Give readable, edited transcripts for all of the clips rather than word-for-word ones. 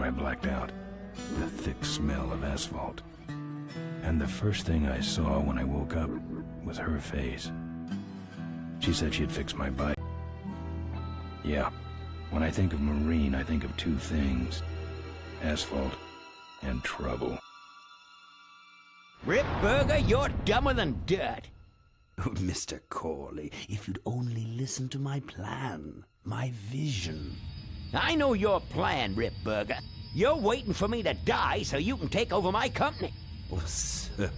I blacked out. The thick smell of asphalt. And the first thing I saw when I woke up was her face. She said she'd fix my bike. Yeah, when I think of Marine, I think of two things. Asphalt and trouble. Rip Burger, you're dumber than dirt. Oh, Mr. Corley, if you'd only listen to my plan, my vision. I know your plan, Rip Burger. You're waiting for me to die so you can take over my company. Oh, sir,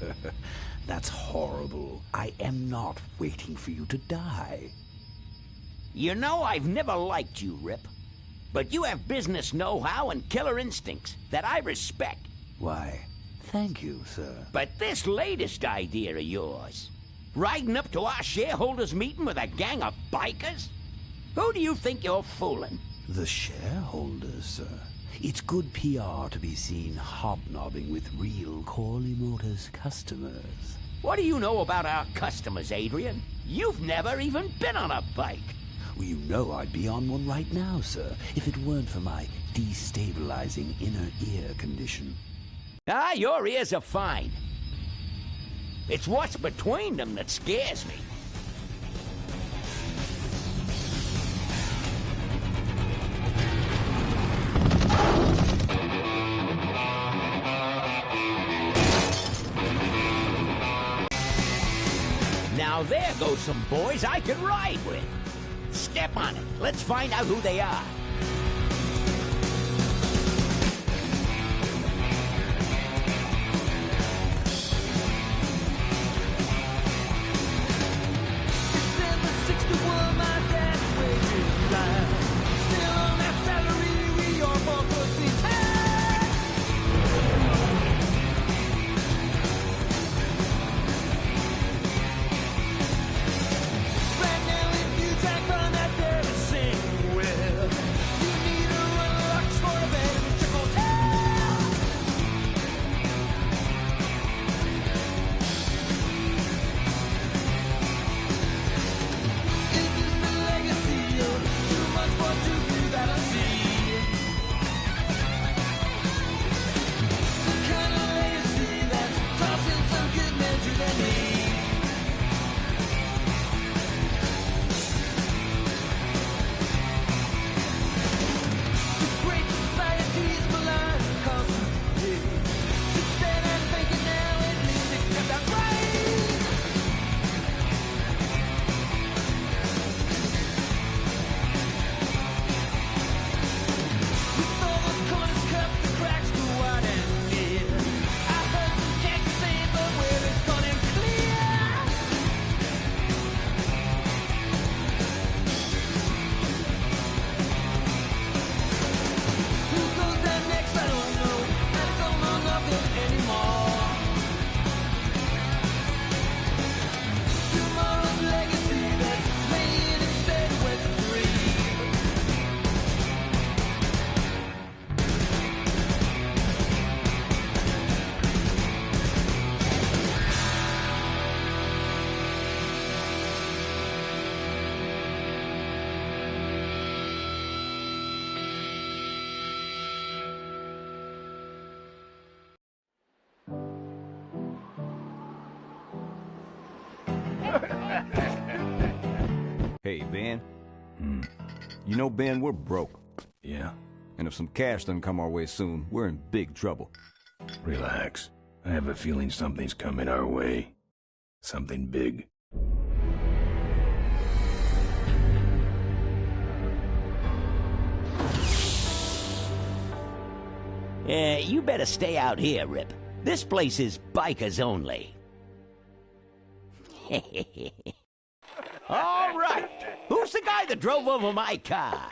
that's horrible. I am not waiting for you to die. You know I've never liked you, Rip. But you have business know-how and killer instincts that I respect. Why, thank you, sir. But this latest idea of yours, riding up to our shareholders' meeting with a gang of bikers? Who do you think you're fooling? The shareholders, sir. It's good PR to be seen hobnobbing with real Corley Motors customers. What do you know about our customers, Adrian? You've never even been on a bike. Well, you know I'd be on one right now, sir, if it weren't for my destabilizing inner ear condition. Ah, your ears are fine. It's what's between them that scares me. Now there goes some boys I could ride with. Step on it. Let's find out who they are. Hey, Ben. You know, Ben, we're broke. Yeah? And if some cash doesn't come our way soon, we're in big trouble. Relax. I have a feeling something's coming our way. Something big. You better stay out here, Rip. This place is bikers only. All right. Who's the guy that drove over my car?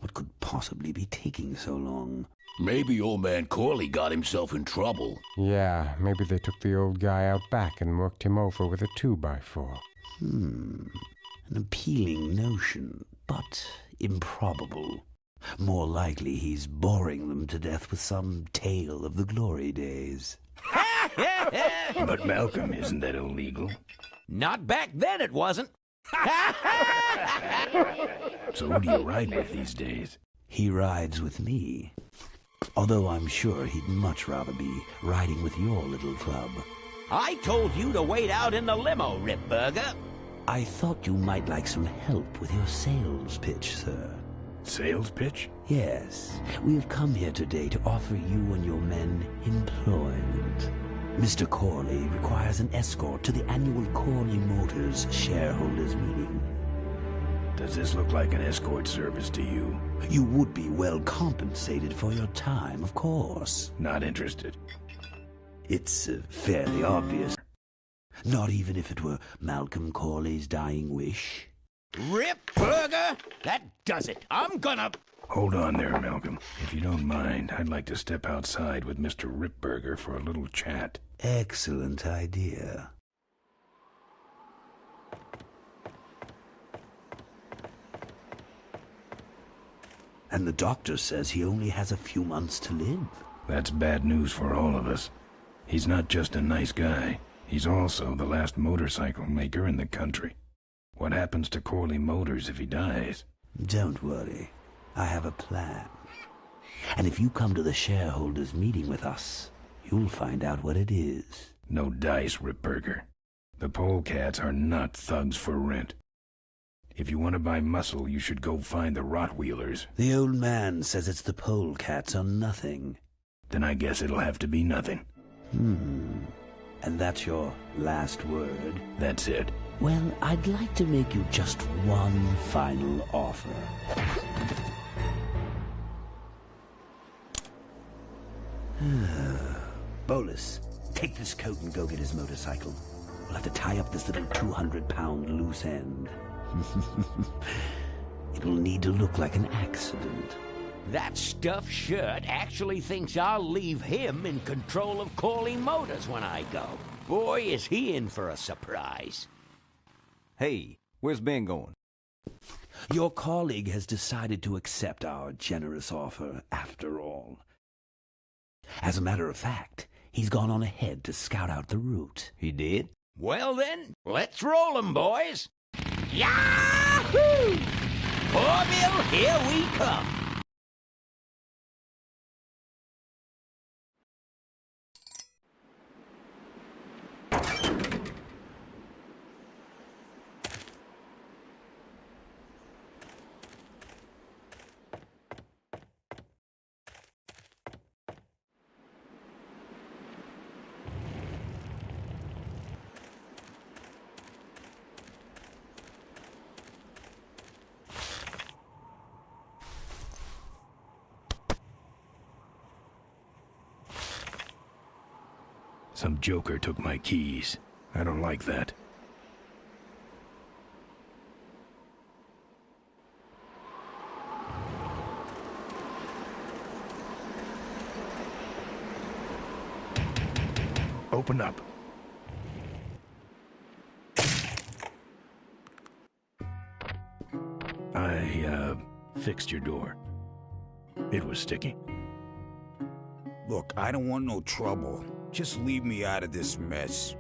What could possibly be taking so long? Maybe old man Corley got himself in trouble. Yeah, maybe they took the old guy out back and worked him over with a 2x4. An appealing notion, but improbable. More likely he's boring them to death with some tale of the glory days. But Malcolm, isn't that illegal? Not back then it wasn't. So who do you ride with these days? He rides with me. Although I'm sure he'd much rather be riding with your little club. I told you to wait out in the limo, Ripburger. I thought you might like some help with your sales pitch, sir. Sales pitch? Yes, we have come here today to offer you and your men employment. Mr. Corley requires an escort to the annual Corley Motors shareholders meeting. Does this look like an escort service to you? You would be well compensated for your time, of course. Not interested. It's fairly obvious. Not even if it were Malcolm Corley's dying wish. Ripburger? That does it. I'm gonna... Hold on there, Malcolm. If you don't mind, I'd like to step outside with Mr. Ripburger for a little chat. Excellent idea. And the doctor says he only has a few months to live. That's bad news for all of us. He's not just a nice guy. He's also the last motorcycle maker in the country. What happens to Corley Motors if he dies? Don't worry. I have a plan. And if you come to the shareholders' meeting with us, you'll find out what it is. No dice, Ripburger. The polecats are not thugs for rent. If you want to buy muscle, you should go find the Rottweilers. The old man says it's the polecats or nothing. Then I guess it'll have to be nothing. And that's your last word? That's it. Well, I'd like to make you just one final offer. Bolus, take this coat and go get his motorcycle. We'll have to tie up this little 200-pound loose end. It'll need to look like an accident. That stuffed shirt actually thinks I'll leave him in control of Corley Motors when I go. Boy, is he in for a surprise. Hey, where's Ben going? Your colleague has decided to accept our generous offer after all. As a matter of fact, he's gone on ahead to scout out the route. He did? Well then, let's roll 'em, boys. Yahoo! Corville, here we come. Some joker took my keys. I don't like that. Open up. I fixed your door. It was sticky. Look, I don't want no trouble. Just leave me out of this mess.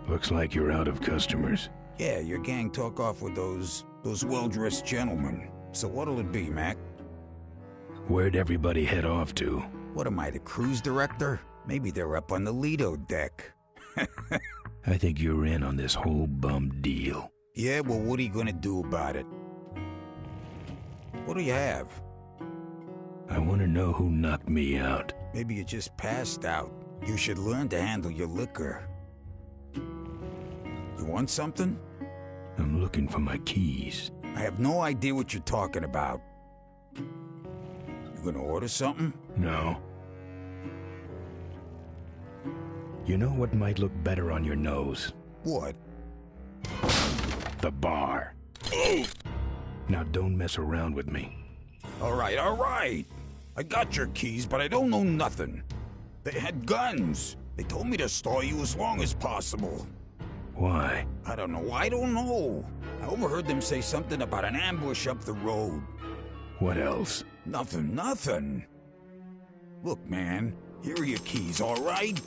Looks like you're out of customers. Yeah, your gang took off with those well-dressed gentlemen. So what'll it be, Mac? Where'd everybody head off to? What am I, the cruise director? Maybe they're up on the Lido deck. I think you're in on this whole bum deal. Yeah, well, what are you gonna do about it? What do you have? I want to know who knocked me out. Maybe you just passed out. You should learn to handle your liquor. You want something? I'm looking for my keys. I have no idea what you're talking about. You gonna order something? No. You know what might look better on your nose? What? The bar. Now don't mess around with me. All right, all right. I got your keys, but I don't know nothing. They had guns. They told me to stall you as long as possible. Why? I don't know. I I overheard them say something about an ambush up the road. What else? Nothing. Look, man, here are your keys, all right?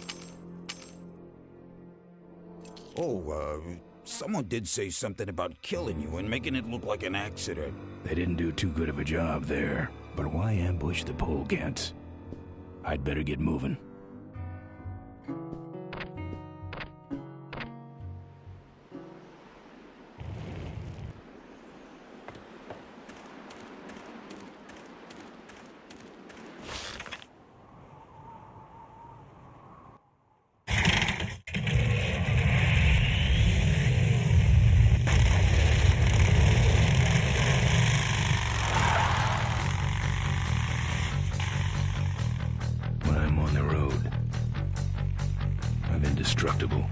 Someone did say something about killing you and making it look like an accident. They didn't do too good of a job there. But why ambush the polecats? I'd better get moving. Indestructible.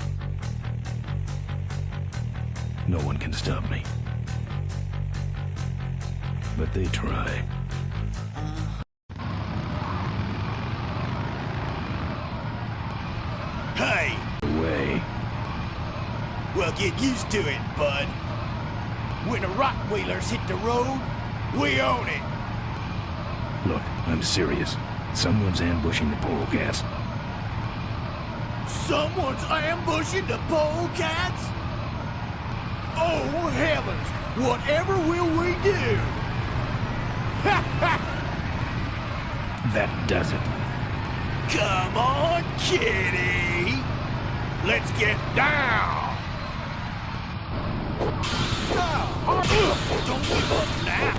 No one can stop me. But they try. Hey! Away. Well, get used to it, bud. When the rock wheelers hit the road, we own it. Look, I'm serious. Someone's ambushing the polecats. Someone's ambushing the polecats? Oh, heavens! Whatever will we do? That does it. Come on, kitty! Let's get down! Don't give up now!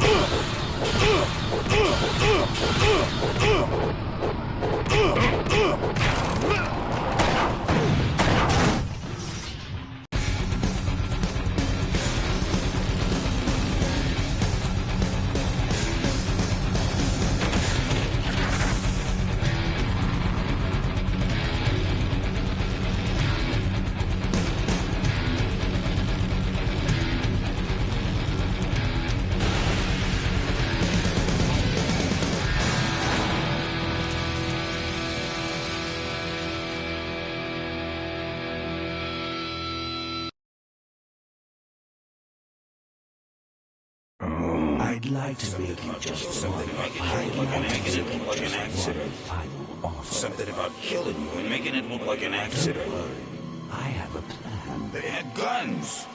I'd like to make you just something about killing you and making it look like an accident. Something about killing you and making it look like an accident. I have a plan. They had guns.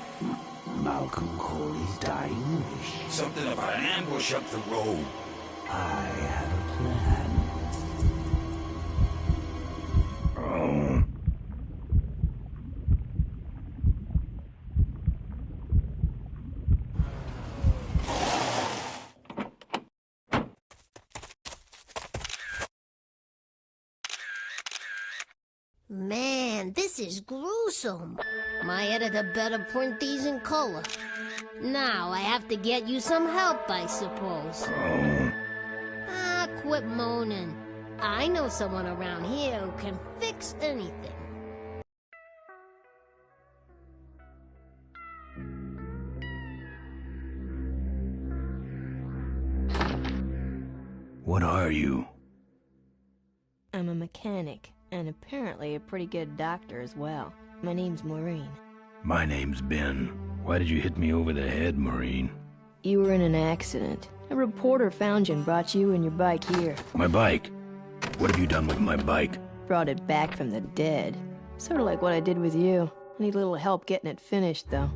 Malcolm Corley's dying wish. Something about an ambush up the road. I have a plan. Oh. Man, this is gruesome. My editor better print these in color. Now I have to get you some help, I suppose. Ah, quit moaning. I know someone around here who can fix anything. What are you? I'm a mechanic, and apparently a pretty good doctor as well. My name's Maureen. My name's Ben. Why did you hit me over the head, Maureen? You were in an accident. A reporter found you and brought you and your bike here. My bike? What have you done with my bike? Brought it back from the dead. Sort of like what I did with you. I need a little help getting it finished, though.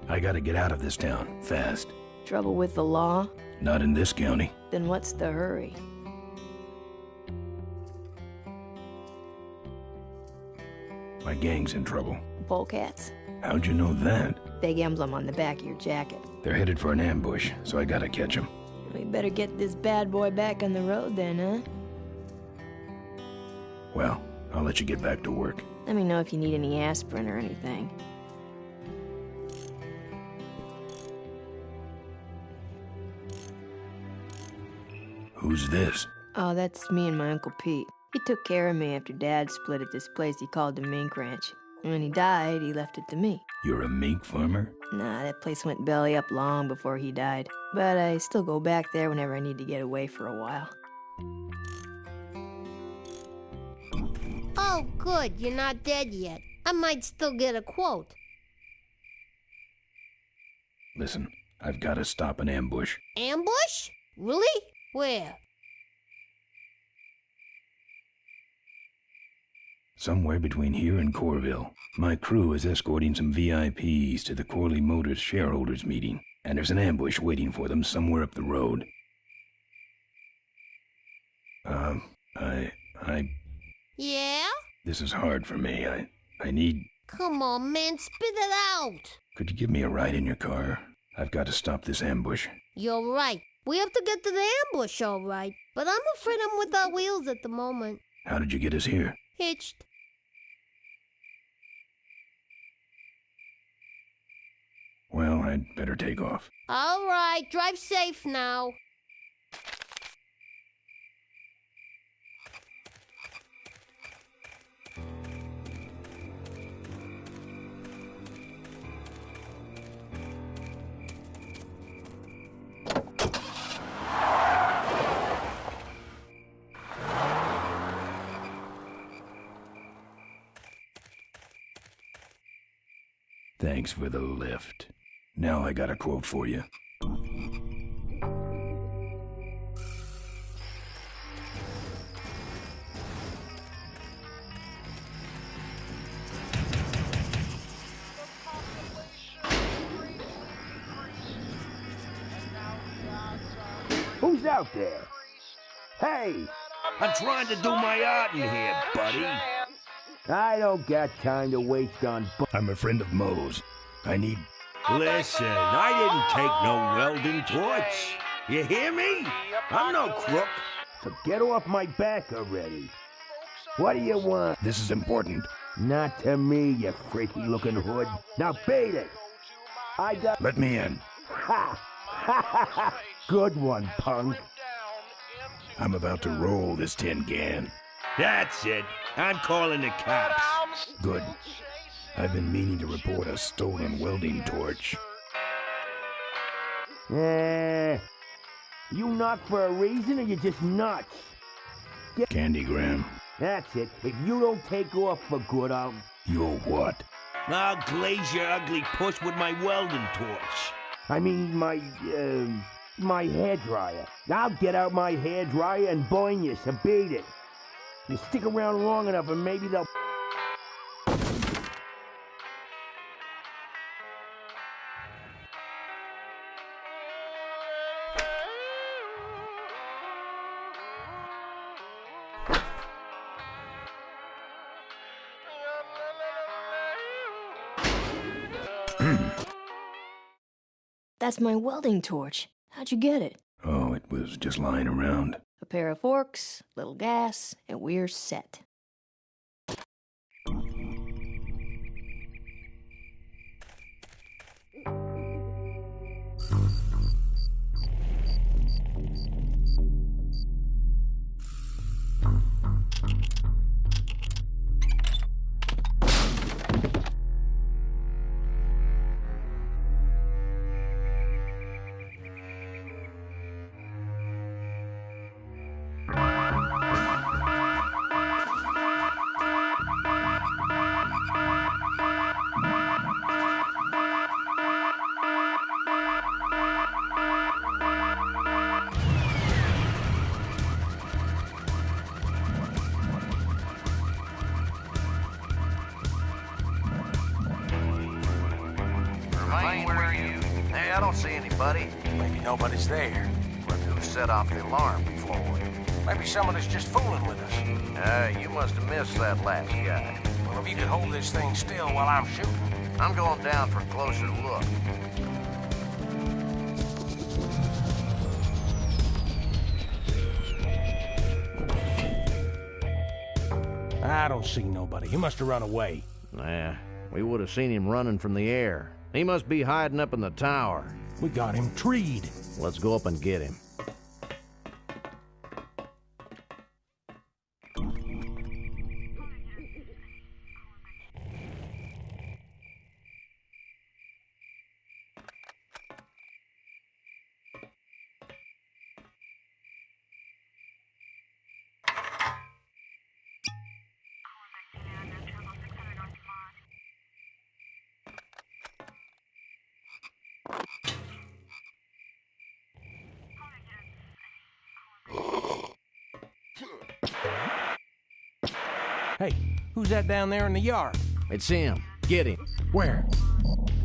I gotta get out of this town, fast. Trouble with the law? Not in this county. Then what's the hurry? My gang's in trouble. The polecats? How'd you know that? Big emblem on the back of your jacket. They're headed for an ambush, so I gotta catch them. We better get this bad boy back on the road then, huh? Well, I'll let you get back to work. Let me know if you need any aspirin or anything. Who's this? Oh, that's me and my Uncle Pete. He took care of me after Dad split at this place he called the Mink Ranch. And when he died, he left it to me. You're a mink farmer? Nah, that place went belly up long before he died. But I still go back there whenever I need to get away for a while. Oh, good, you're not dead yet. I might still get a quote. Listen, I've gotta stop an ambush. Ambush? Really? Where? Somewhere between here and Corville. My crew is escorting some VIPs to the Corley Motors shareholders meeting, and there's an ambush waiting for them somewhere up the road. Yeah? This is hard for me. I need... Come on, man, spit it out! Could you give me a ride in your car? I've got to stop this ambush. You're right. We have to get to the ambush, all right. But I'm afraid I'm without wheels at the moment. How did you get us here? Hitched. Well, I'd better take off. All right, drive safe now. Thanks for the lift. Now I got a quote for you. Who's out there? Hey! I'm trying to do my art in here, buddy. I don't got time to waste on... I'm a friend of Moe's. I need... Listen, I didn't take no welding torch. You hear me? I'm no crook. So get off my back already. What do you want? This is important. Not to me, you freaky-looking hood. Now beat it! I got... Let me in. Ha! Ha ha ha! Good one, punk. I'm about to roll this tin can. That's it. I'm calling the cops. Good. I've been meaning to report a stolen welding torch. You knock for a reason or you just nuts? Candygram. That's it. If you don't take off for good, I'll... You'll what? I'll glaze your ugly puss with my welding torch. I mean, my hairdryer. I'll get out my hairdryer and burn you, so beat it. You stick around long enough and maybe they'll... That's my welding torch. How'd you get it? Oh, it was just lying around. A pair of forks, little gas, and we're set. Hey, I don't see anybody. Maybe nobody's there. But who set off the alarm, Floyd? Maybe someone is just fooling with us. You must have missed that last guy. Well, if you could hold this thing still while I'm shooting. I'm going down for a closer look. I don't see nobody. He must have run away. Nah, we would have seen him running from the air. He must be hiding up in the tower. We got him treed. Let's go up and get him. Hey, Who's that down there in the yard? It's him. Get him. Where?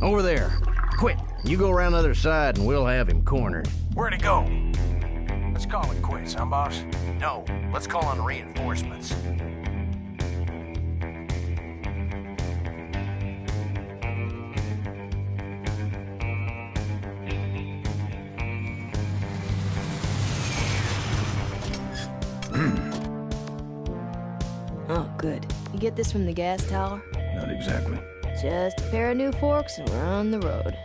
Over there. Quick, you go around the other side and we'll have him cornered. Where'd he go? Let's call it quits, huh, boss? No, let's call on reinforcements. Oh, good. You get this from the gas tower? Not exactly. Just a pair of new forks and we're on the road.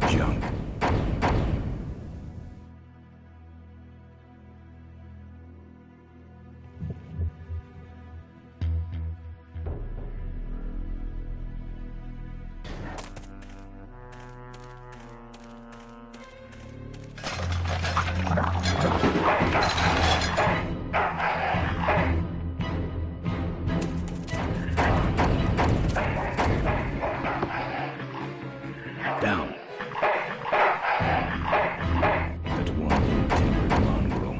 Junk. Down. That's one ill-tempered mongrel.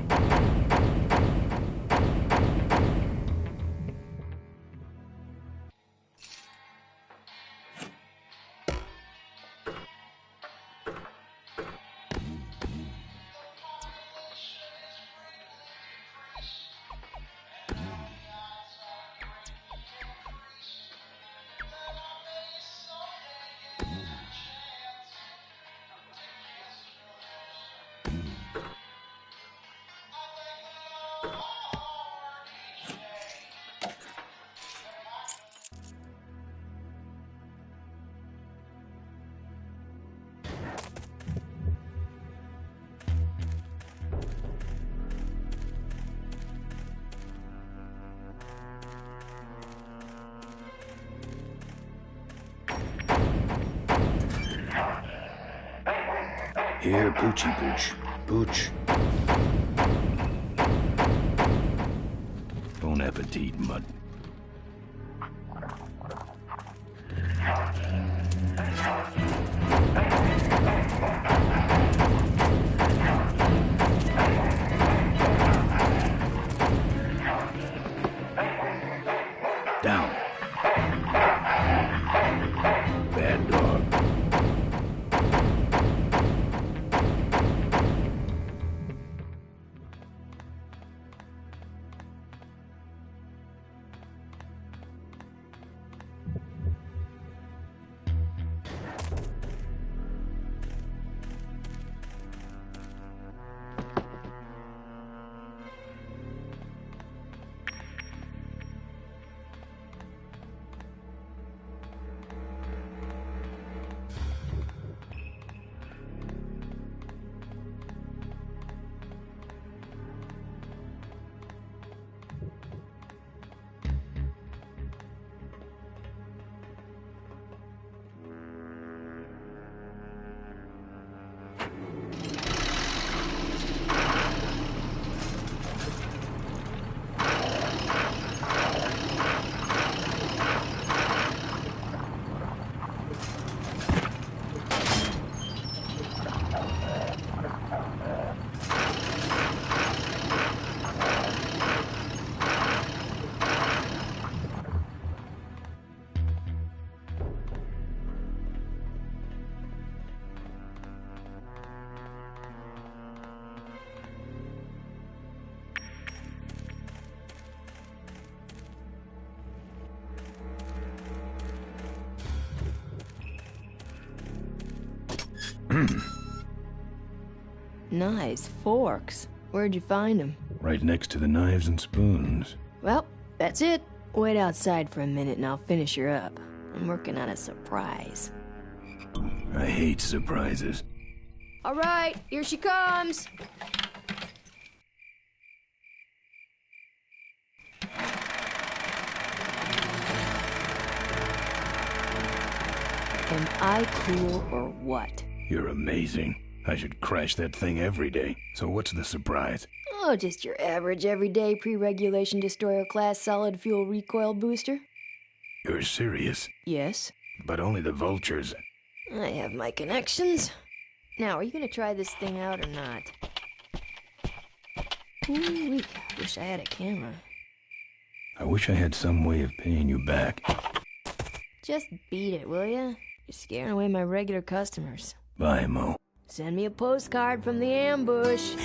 Here, Poochie Pooch. Pooch. Bon appetit, mutt. Down. Bad dog. Nice forks. Where'd you find them? Right next to the knives and spoons. Well, that's it. Wait outside for a minute and I'll finish her up. I'm working on a surprise. I hate surprises. All right, here she comes. I cool or what? You're amazing. I should crash that thing every day. So what's the surprise? Oh, just your average everyday pre-regulation destroyer class solid fuel recoil booster. You're serious? Yes. But only the vultures. I have my connections. Now, are you gonna try this thing out or not? Ooh, wish I had a camera. I wish I had some way of paying you back. Just beat it, will ya? You're scaring away my regular customers. Bye, Mo. Send me a postcard from the ambush.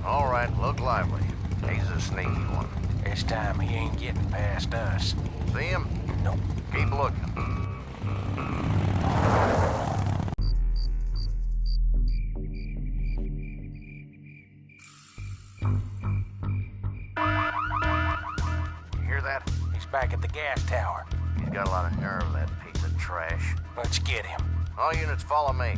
All right, look lively. He's a sneaky one. This time he ain't getting past us. See him? Nope. Keep looking. You hear that? He's back at the gas tower. He's got a lot of nerve, that piece of trash. Let's get him. All units follow me.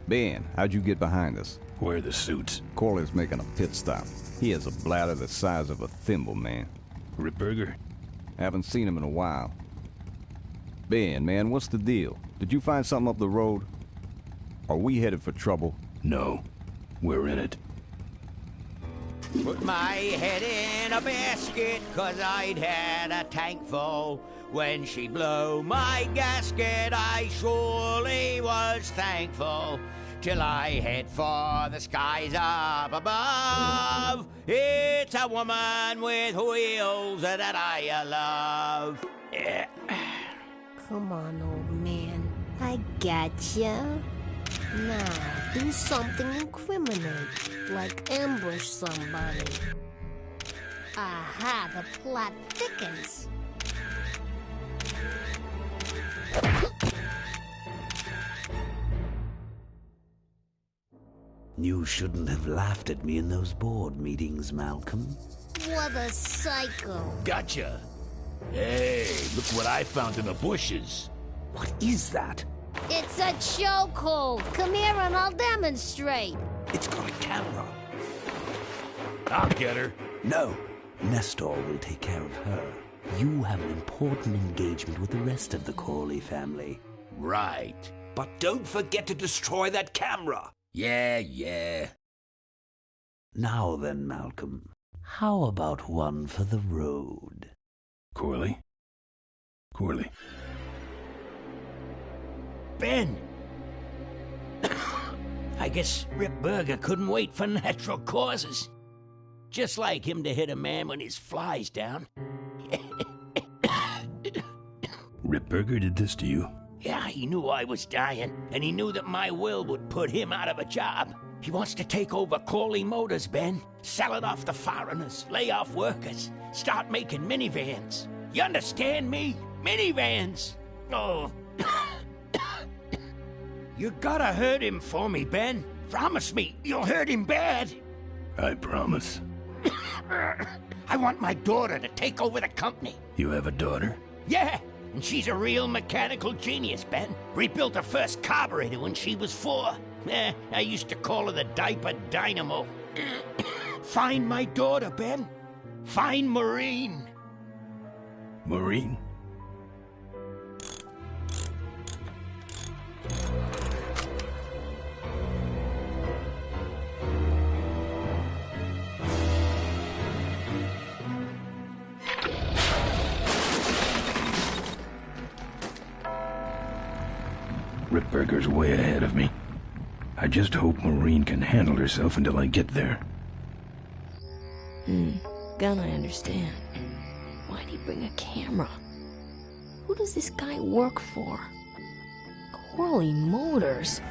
Ben, how'd you get behind us? Where are the suits? Corley's making a pit stop. He has a bladder the size of a thimble, man. Ripburger? Haven't seen him in a while. Ben, man, what's the deal? Did you find something up the road? Are we headed for trouble? No. We're in it. Put my head in a basket, 'cause I'd had a tank full. When she blew my gasket, I surely was thankful. Till I head for the skies up above. It's a woman with wheels that I love. Come on, old man. I gotcha. Now, do something incriminating, like ambush somebody. Aha, the plot thickens. You shouldn't have laughed at me in those board meetings, Malcolm. What a psycho. Gotcha. Hey, look what I found in the bushes. What is that? It's a chokehold. Come here and I'll demonstrate. It's got a camera. I'll get her. No, Nestor will take care of her. You have an important engagement with the rest of the Corley family. Right. But don't forget to destroy that camera. Yeah. Now then, Malcolm, how about one for the road? Corley? Corley. Ben! I guess Rip Burger couldn't wait for natural causes. Just like him to hit a man when his fly's down. Ripburger did this to you? Yeah, he knew I was dying, and he knew that my will would put him out of a job. He wants to take over Corley Motors, Ben. Sell it off to foreigners, lay off workers, start making minivans. You understand me? Minivans! Oh. You gotta hurt him for me, Ben. Promise me you'll hurt him bad. I promise. I want my daughter to take over the company. You have a daughter? Yeah, and she's a real mechanical genius, Ben. Rebuilt her first carburetor when she was 4. I used to call her the diaper dynamo. Find my daughter, Ben. Find Maureen. Maureen? Ripburger. Asperger's way ahead of me. I just hope Maureen can handle herself until I get there. Gun, I understand. Why'd he bring a camera? Who does this guy work for? Corley Motors.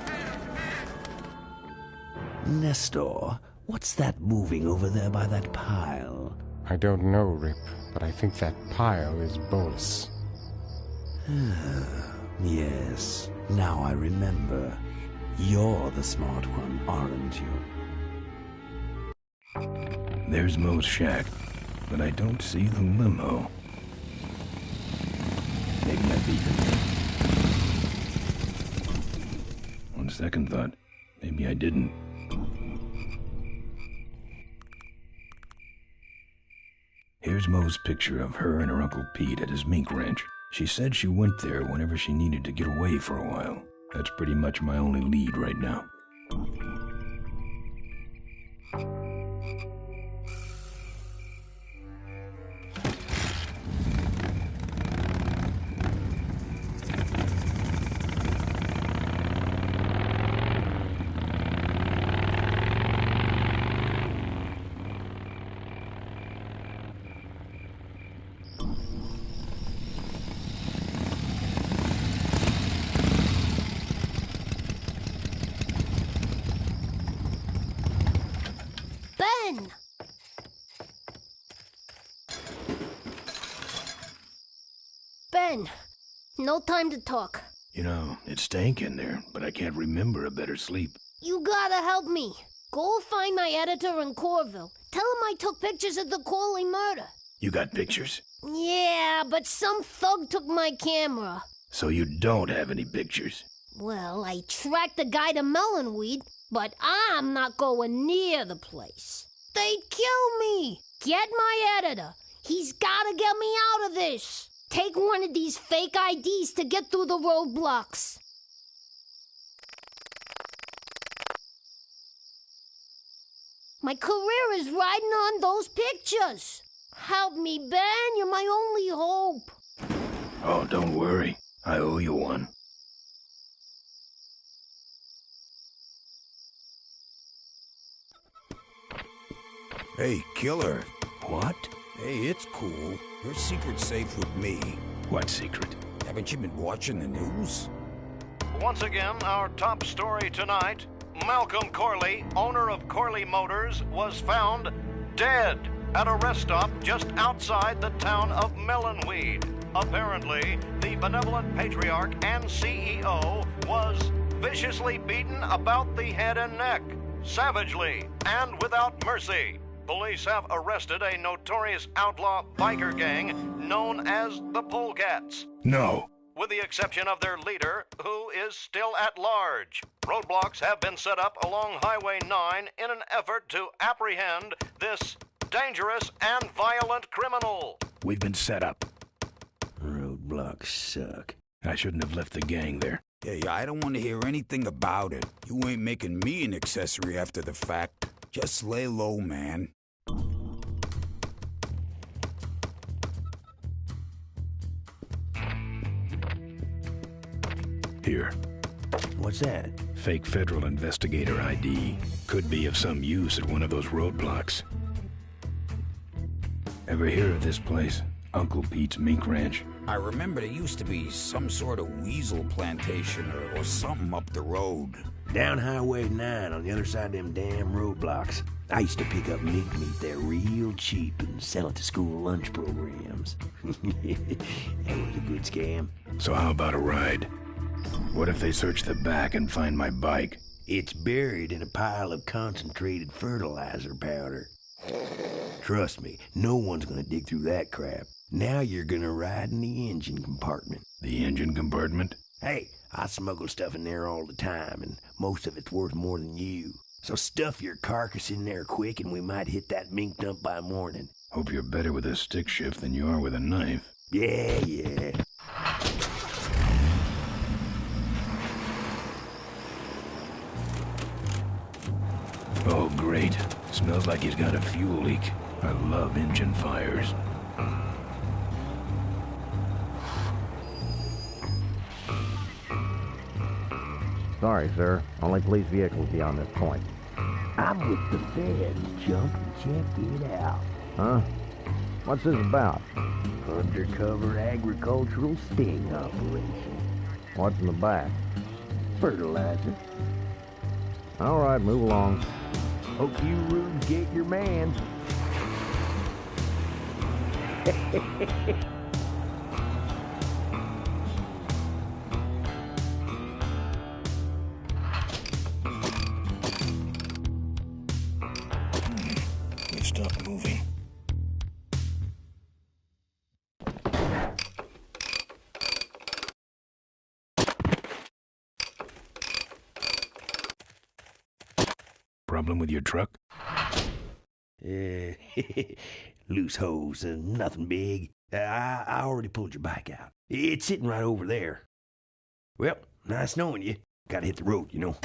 Nestor, what's that moving over there by that pile? I don't know, Rip, but I think that pile is Bolus. Yes, now I remember. You're the smart one, aren't you? There's Mo's shack, but I don't see the limo. Maybe I beat him. On second thought, maybe I didn't. Here's Mo's picture of her and her Uncle Pete at his mink ranch. She said she went there whenever she needed to get away for a while. That's pretty much my only lead right now. Ben, no time to talk. You know, it stank in there, but I can't remember a better sleep. You gotta help me. Go find my editor in Corville. Tell him I took pictures of the Corley murder. You got pictures? Yeah, but some thug took my camera. So you don't have any pictures? Well, I tracked the guy to Melonweed, but I'm not going near the place. They'd kill me. Get my editor. He's gotta get me out of this. Take one of these fake IDs to get through the roadblocks. My career is riding on those pictures. Help me, Ben. You're my only hope. Oh, don't worry. I owe you one. Hey, killer. What? Hey, it's cool. Your secret's safe with me. What secret? Haven't you been watching the news? Once again, our top story tonight. Malcolm Corley, owner of Corley Motors, was found dead at a rest stop just outside the town of Melonweed. Apparently, the benevolent patriarch and CEO was viciously beaten about the head and neck, savagely and without mercy. Police have arrested a notorious outlaw biker gang known as the Polecats. No. With the exception of their leader, who is still at large. Roadblocks have been set up along Highway 9 in an effort to apprehend this dangerous and violent criminal. We've been set up. Roadblocks suck. I shouldn't have left the gang there. Hey, I don't want to hear anything about it. You ain't making me an accessory after the fact. Just lay low, man. Here. What's that? Fake federal investigator ID. Could be of some use at one of those roadblocks. Ever hear of this place? Uncle Pete's Mink Ranch? I remember there used to be some sort of weasel plantation or something up the road. Down Highway 9 on the other side of them damn roadblocks. I used to pick up mink meat there real cheap and sell it to school lunch programs. That was a good scam. So how about a ride? What if they search the back and find my bike? It's buried in a pile of concentrated fertilizer powder. Trust me, no one's gonna dig through that crap. Now you're gonna ride in the engine compartment. The engine compartment? Hey, I smuggle stuff in there all the time, and most of it's worth more than you. So stuff your carcass in there quick, and we might hit that mink dump by morning. Hope you're better with a stick shift than you are with a knife. Yeah. Oh, great. Smells like he's got a fuel leak. I love engine fires. Sorry, sir. Only police vehicles beyond this point. I'm with the feds. Jump and check it out. Huh? What's this about? Undercover agricultural sting operation. What's in the back? Fertilizer. All right, move along. Hope you rubes get your man. They stopped moving. Problem with your truck? Loose hose, nothing big. I already pulled your bike out. It's sitting right over there. Well, nice knowing you. Gotta hit the road, you know.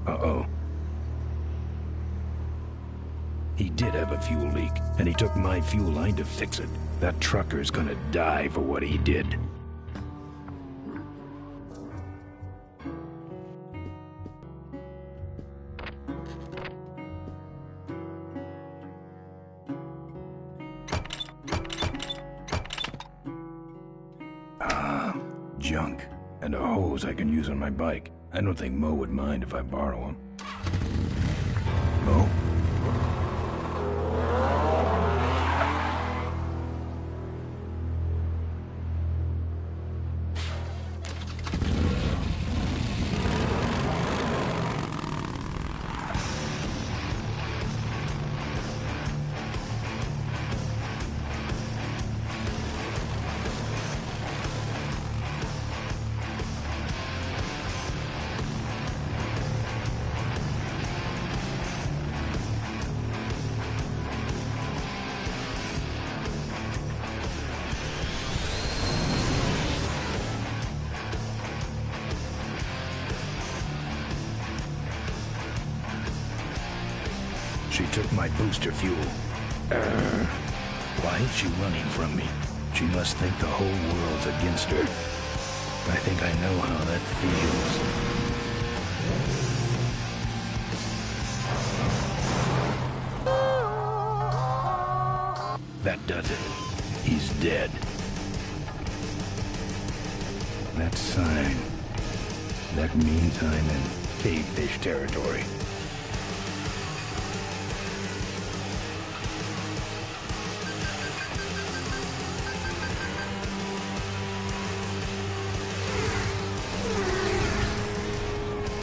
Uh-oh. He did have a fuel leak, and he took my fuel line to fix it. That trucker's gonna die for what he did. Junk. And a hose I can use on my bike. I don't think Mo would mind if I borrow him. Mo? She took my booster fuel. Why is she running from me? She must think the whole world's against her. I think I know how that feels. That does it. He's dead. That sign. That means I'm in cavefish territory.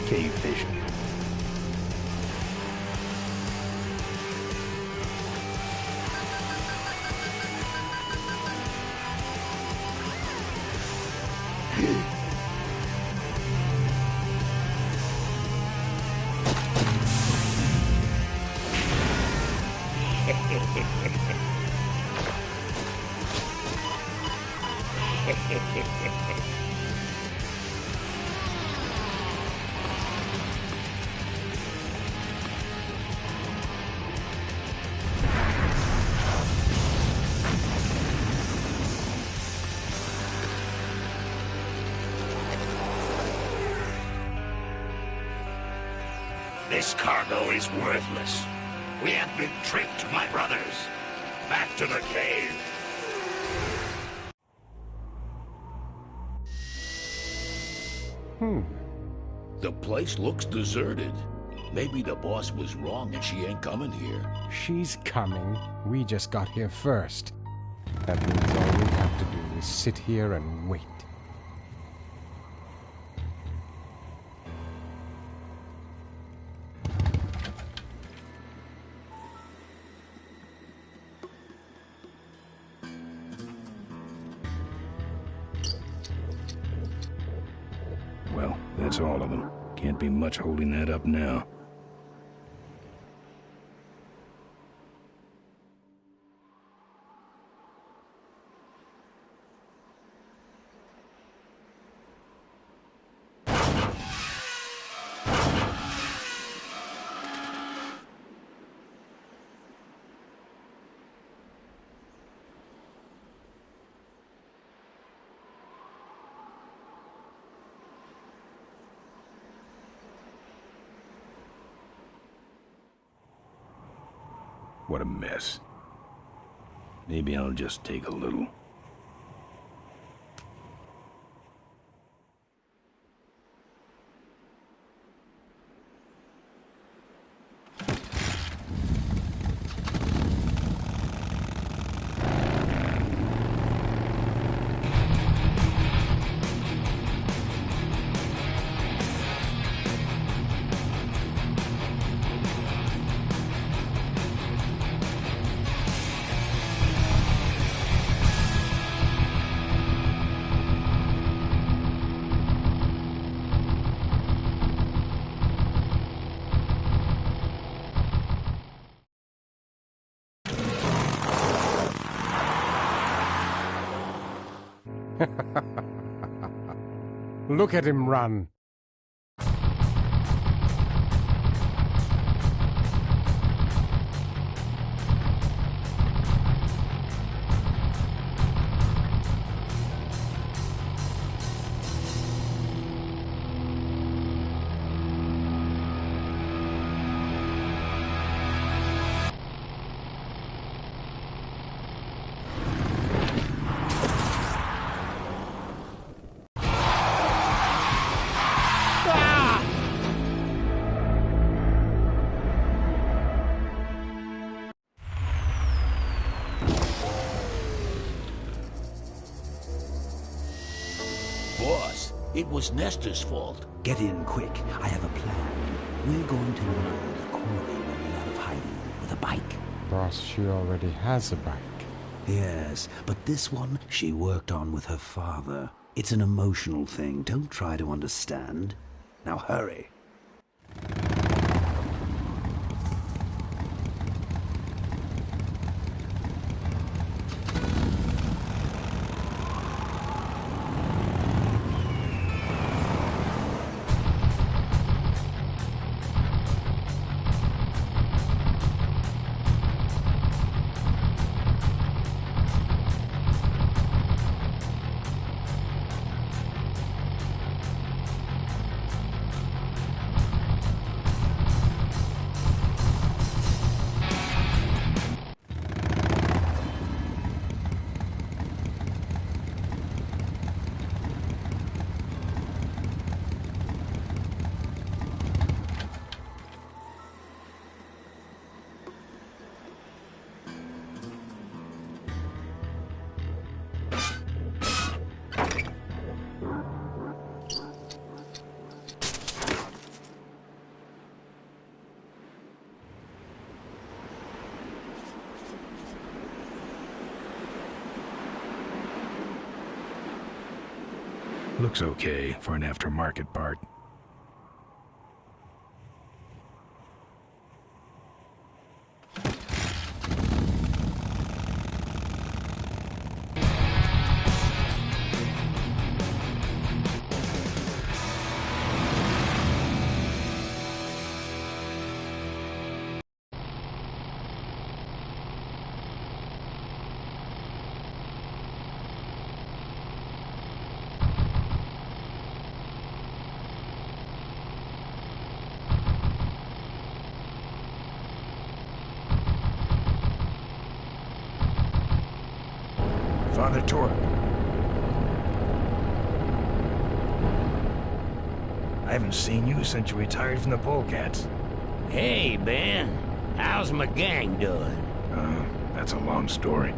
Cavefish. This cargo is worthless. We have been tricked, my brothers. Back to the cave. The place looks deserted. Maybe the boss was wrong and she ain't coming here. She's coming. We just got here first. That means all we have to do is sit here and wait. Well, that's all of them. Can't be much holding that up now. What a mess. Maybe I'll just take a little. Look at him run. Boss, it was Nestor's fault. Get in quick. I have a plan. We're going to lure the quarry woman out of hiding with a bike. Boss, she already has a bike. Yes, but this one she worked on with her father. It's an emotional thing. Don't try to understand. Now hurry. Looks okay for an aftermarket part. Father Torque. I haven't seen you since you retired from the Polecats. Hey, Ben. How's my gang doing? That's a long story.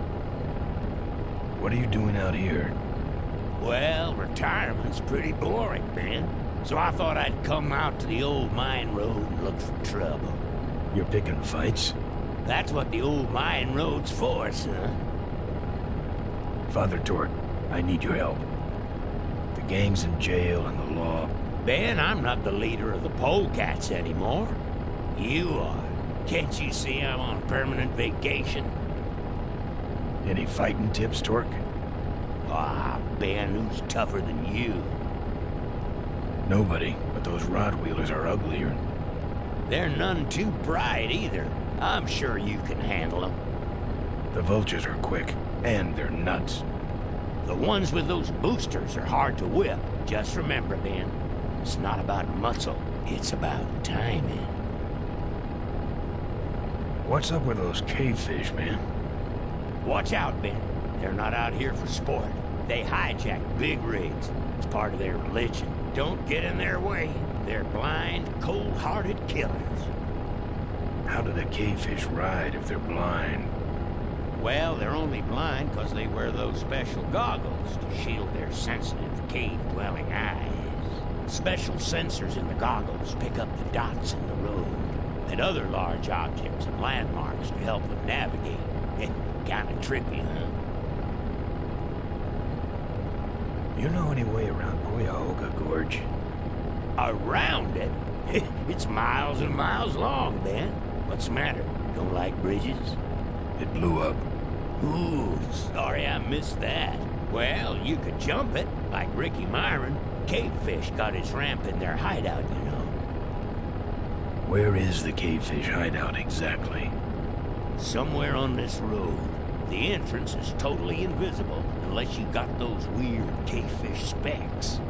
What are you doing out here? Well, retirement's pretty boring, Ben. So I thought I'd come out to the old mine road and look for trouble. You're picking fights? That's what the old mine road's for, son. Father Torque, I need your help. The gang's in jail and the law. Ben, I'm not the leader of the Polecats anymore. You are. Can't you see I'm on permanent vacation? Any fighting tips, Torque? Ah, Ben, who's tougher than you? Nobody, but those rod-wheelers are uglier. They're none too bright either. I'm sure you can handle them. The vultures are quick, and they're nuts. The ones with those boosters are hard to whip. Just remember, Ben, it's not about muscle, it's about timing. What's up with those cavefish, man? Watch out, Ben. They're not out here for sport. They hijack big rigs. It's part of their religion. Don't get in their way. They're blind, cold-hearted killers. How do the cavefish ride if they're blind? Well, they're only blind because they wear those special goggles to shield their sensitive, cave-dwelling eyes. Special sensors in the goggles pick up the dots in the road and other large objects and landmarks to help them navigate. Kinda trippy, huh? You know any way around Cuyahoga Gorge? Around it? It's miles and miles long, Ben. What's the matter? Don't like bridges? It blew up. Ooh, sorry I missed that. Well, you could jump it, like Ricky Myron. Cavefish got his ramp in their hideout, you know. Where is the cavefish hideout exactly? Somewhere on this road. The entrance is totally invisible unless you got those weird cavefish specs.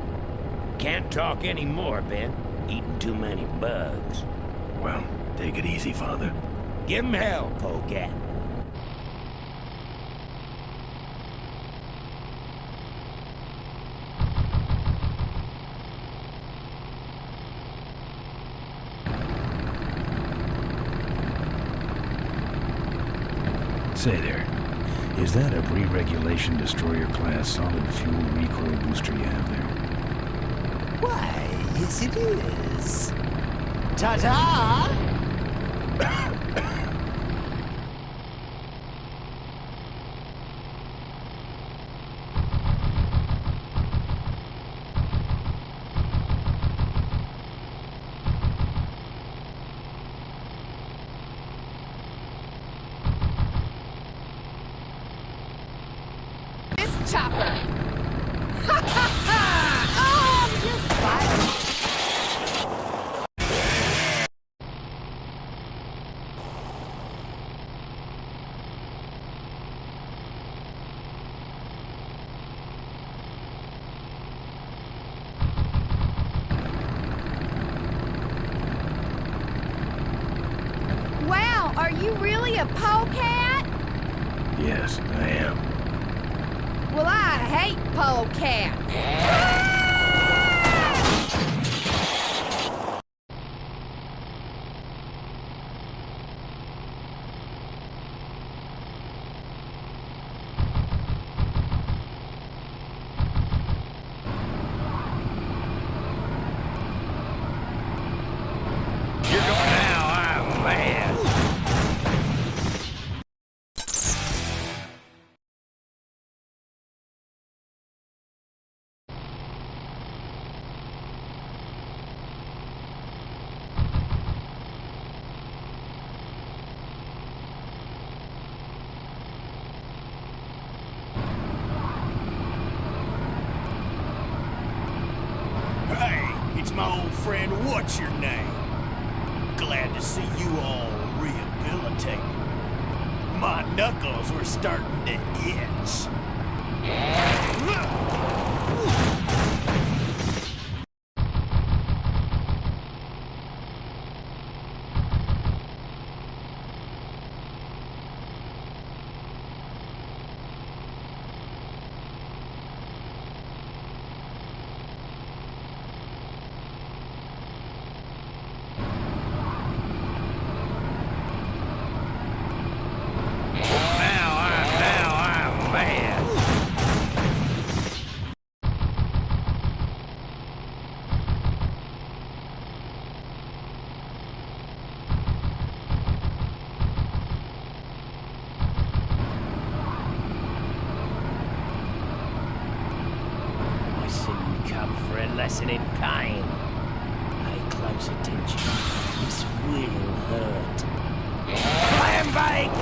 Can't talk anymore, Ben. Eating too many bugs. Well, take it easy, Father. Give him hell, Polecat. Say there, is that a pre-regulation destroyer-class solid fuel recoil booster you have there? Why, yes it is. Ta-ta! Chopper! Ha ha ha! Oh, I'm just fired. Wow, are you really a polecat? Yes, I am. Well, I hate polecats. You're going now, I'm mad. Hey, it's my old friend, what's your name? Glad to see you all rehabilitated. My knuckles were starting to itch. Now I'm mad. I see you come for a lesson in pain. Pay close attention. This will hurt. Clam bake!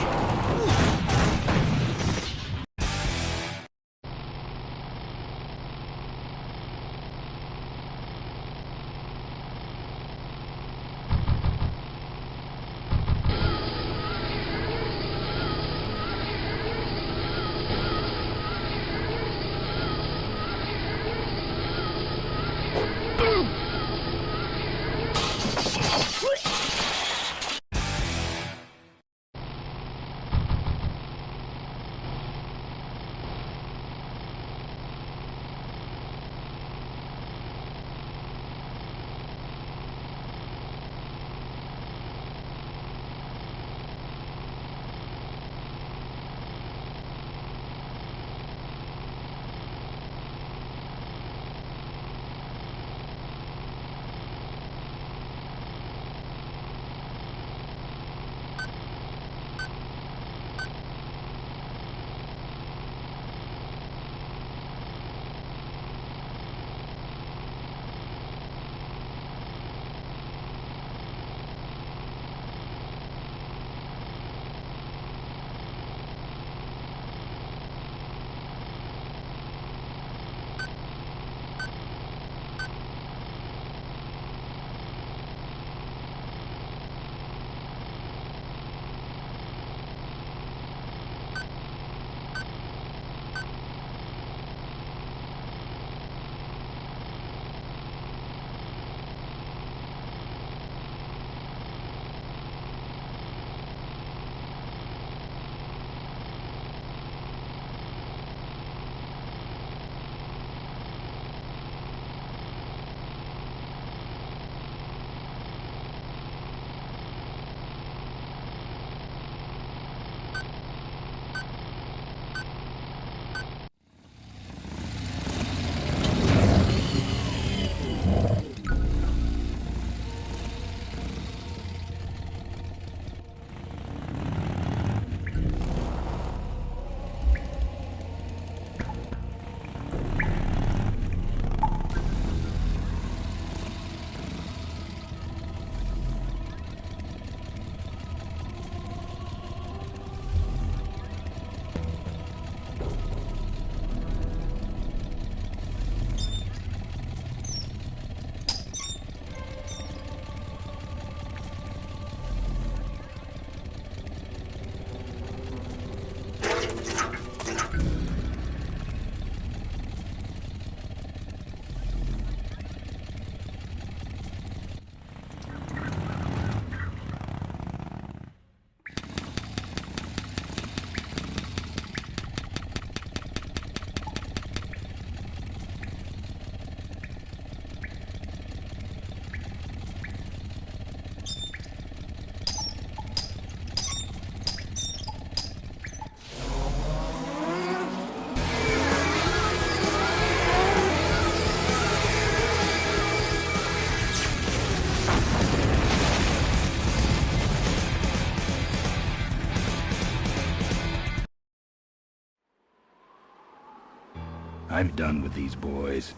I'm done with these boys.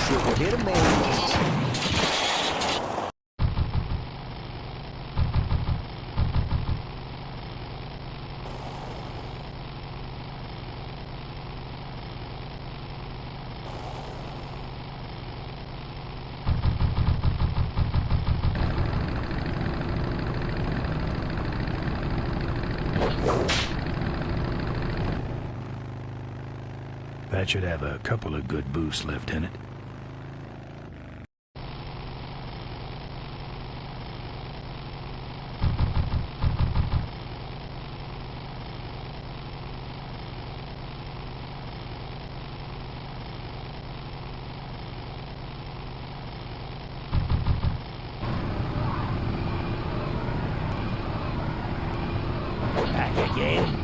Should've hit a man. That should have a couple of good boosts left in it. Back again.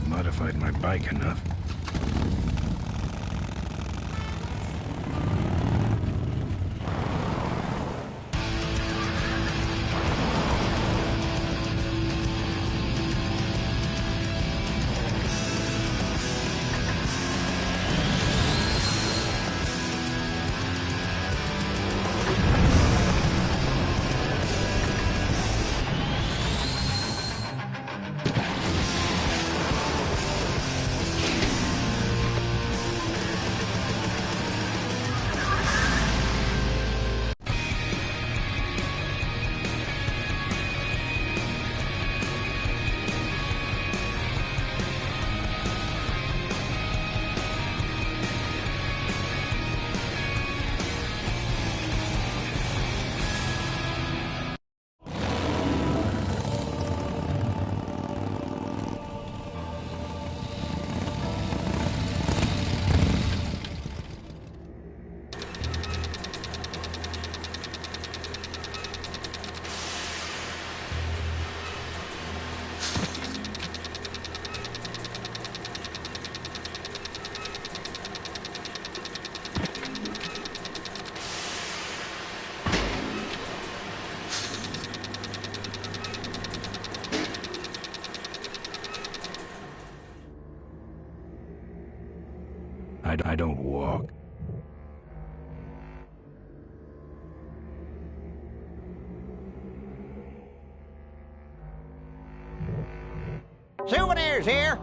Modified my bike enough. I don't walk. Souvenirs here.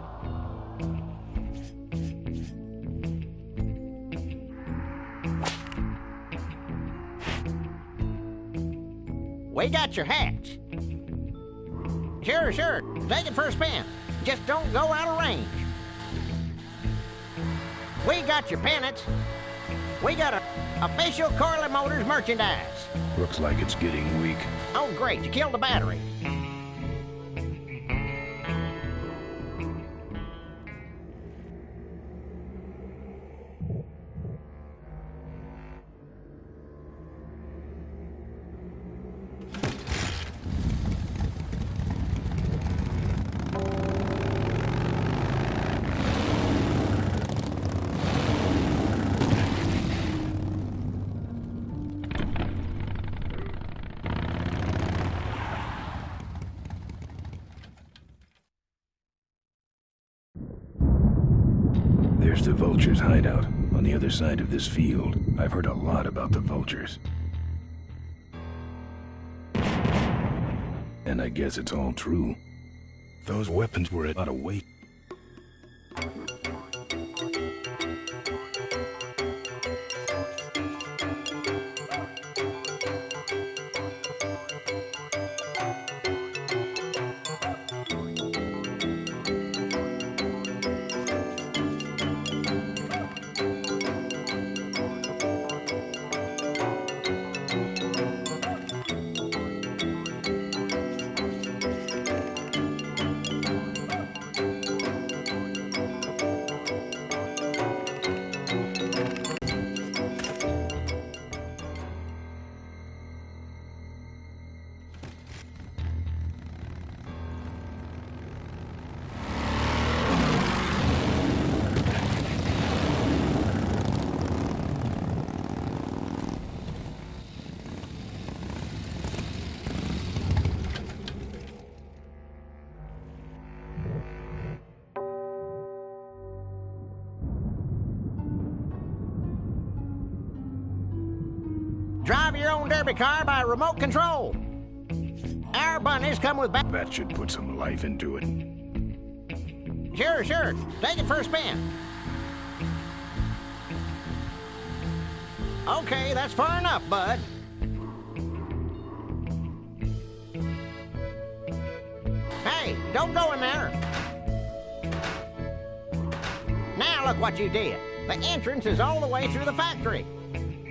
We got your hats. Sure, sure. Take it for a spin. Just don't go out of range. We got your pennants. We got a official Corley Motors merchandise. Looks like it's getting weak. Oh, great. You killed the battery. There's the Vulture's hideout on the other side of this field. I've heard a lot about the Vultures. And I guess it's all true. Those weapons were a lot of weight. Drive your own derby car by remote control. Our bunnies come with back. That should put some life into it. Sure, sure. Take it for a spin. Okay, that's far enough, bud. Hey, don't go in there. Now look what you did. The entrance is all the way through the factory.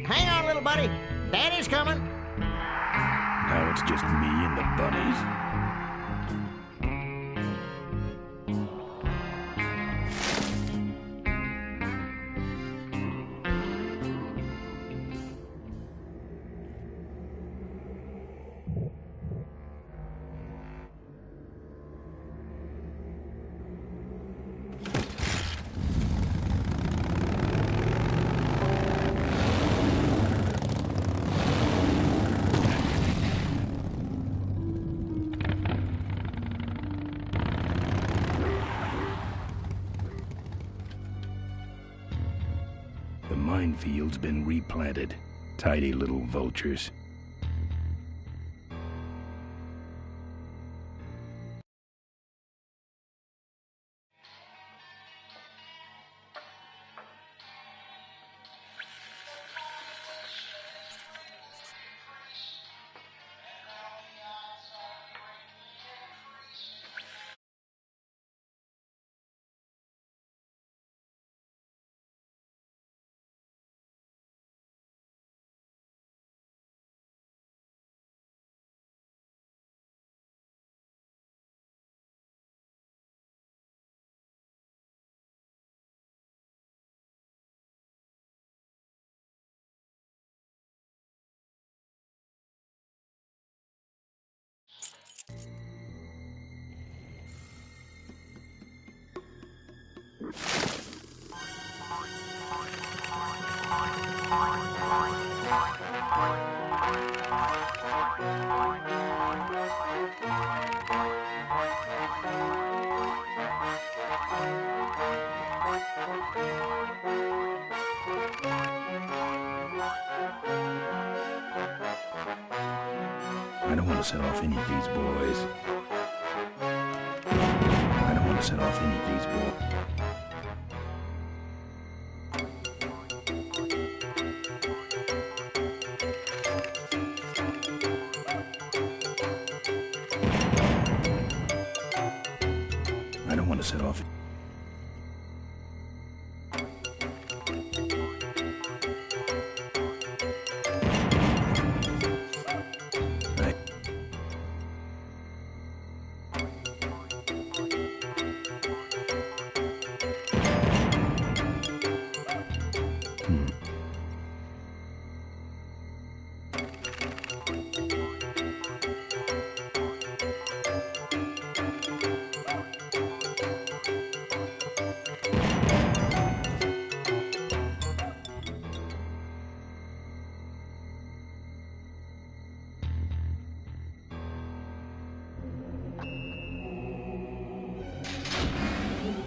Hang on, little buddy. Daddy's coming. Now it's just me and the bunnies. The minefield's been replanted. Tidy little vultures. I don't want to set off any of these boys. I don't want to set off any of these boys. want to set off.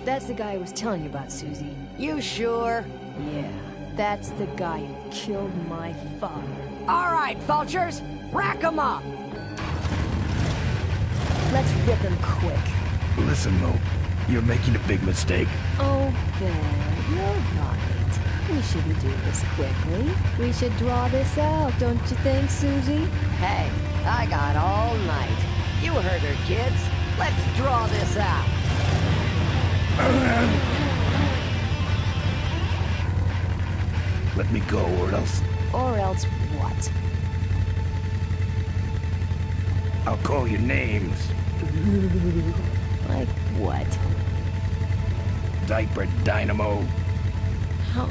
That's the guy I was telling you about, Susie. You sure? Yeah, that's the guy who killed my father. All right, vultures, rack 'em up. Let's rip him quick. Listen, Mo, you're making a big mistake. Oh, Ben, you're right. We shouldn't do this quickly. We should draw this out, don't you think, Susie? Hey, I got all night. You heard her, kids. Let's draw this out. Let me go, or else Or else what? I'll call you names. Like what? Diaper Dynamo. How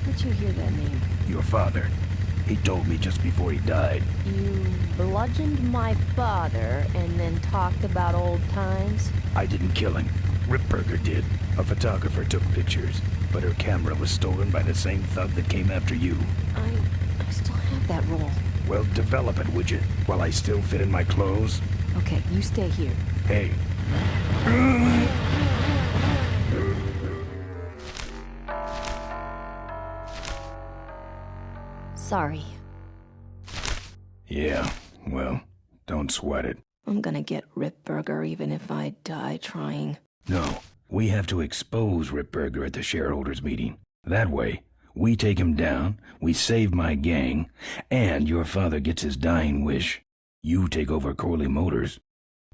did you hear that name? Your father. He told me just before he died. You bludgeoned my father and then talked about old times? I didn't kill him. Ripburger did. A photographer took pictures, but her camera was stolen by the same thug that came after you. I still have that roll. Well, develop it, would you? While I still fit in my clothes? Okay, you stay here. Hey. Sorry. Yeah, well, don't sweat it. I'm gonna get Ripburger even if I die trying. No, we have to expose Ripburger at the shareholders' meeting. That way, we take him down, we save my gang, and your father gets his dying wish. You take over Corley Motors.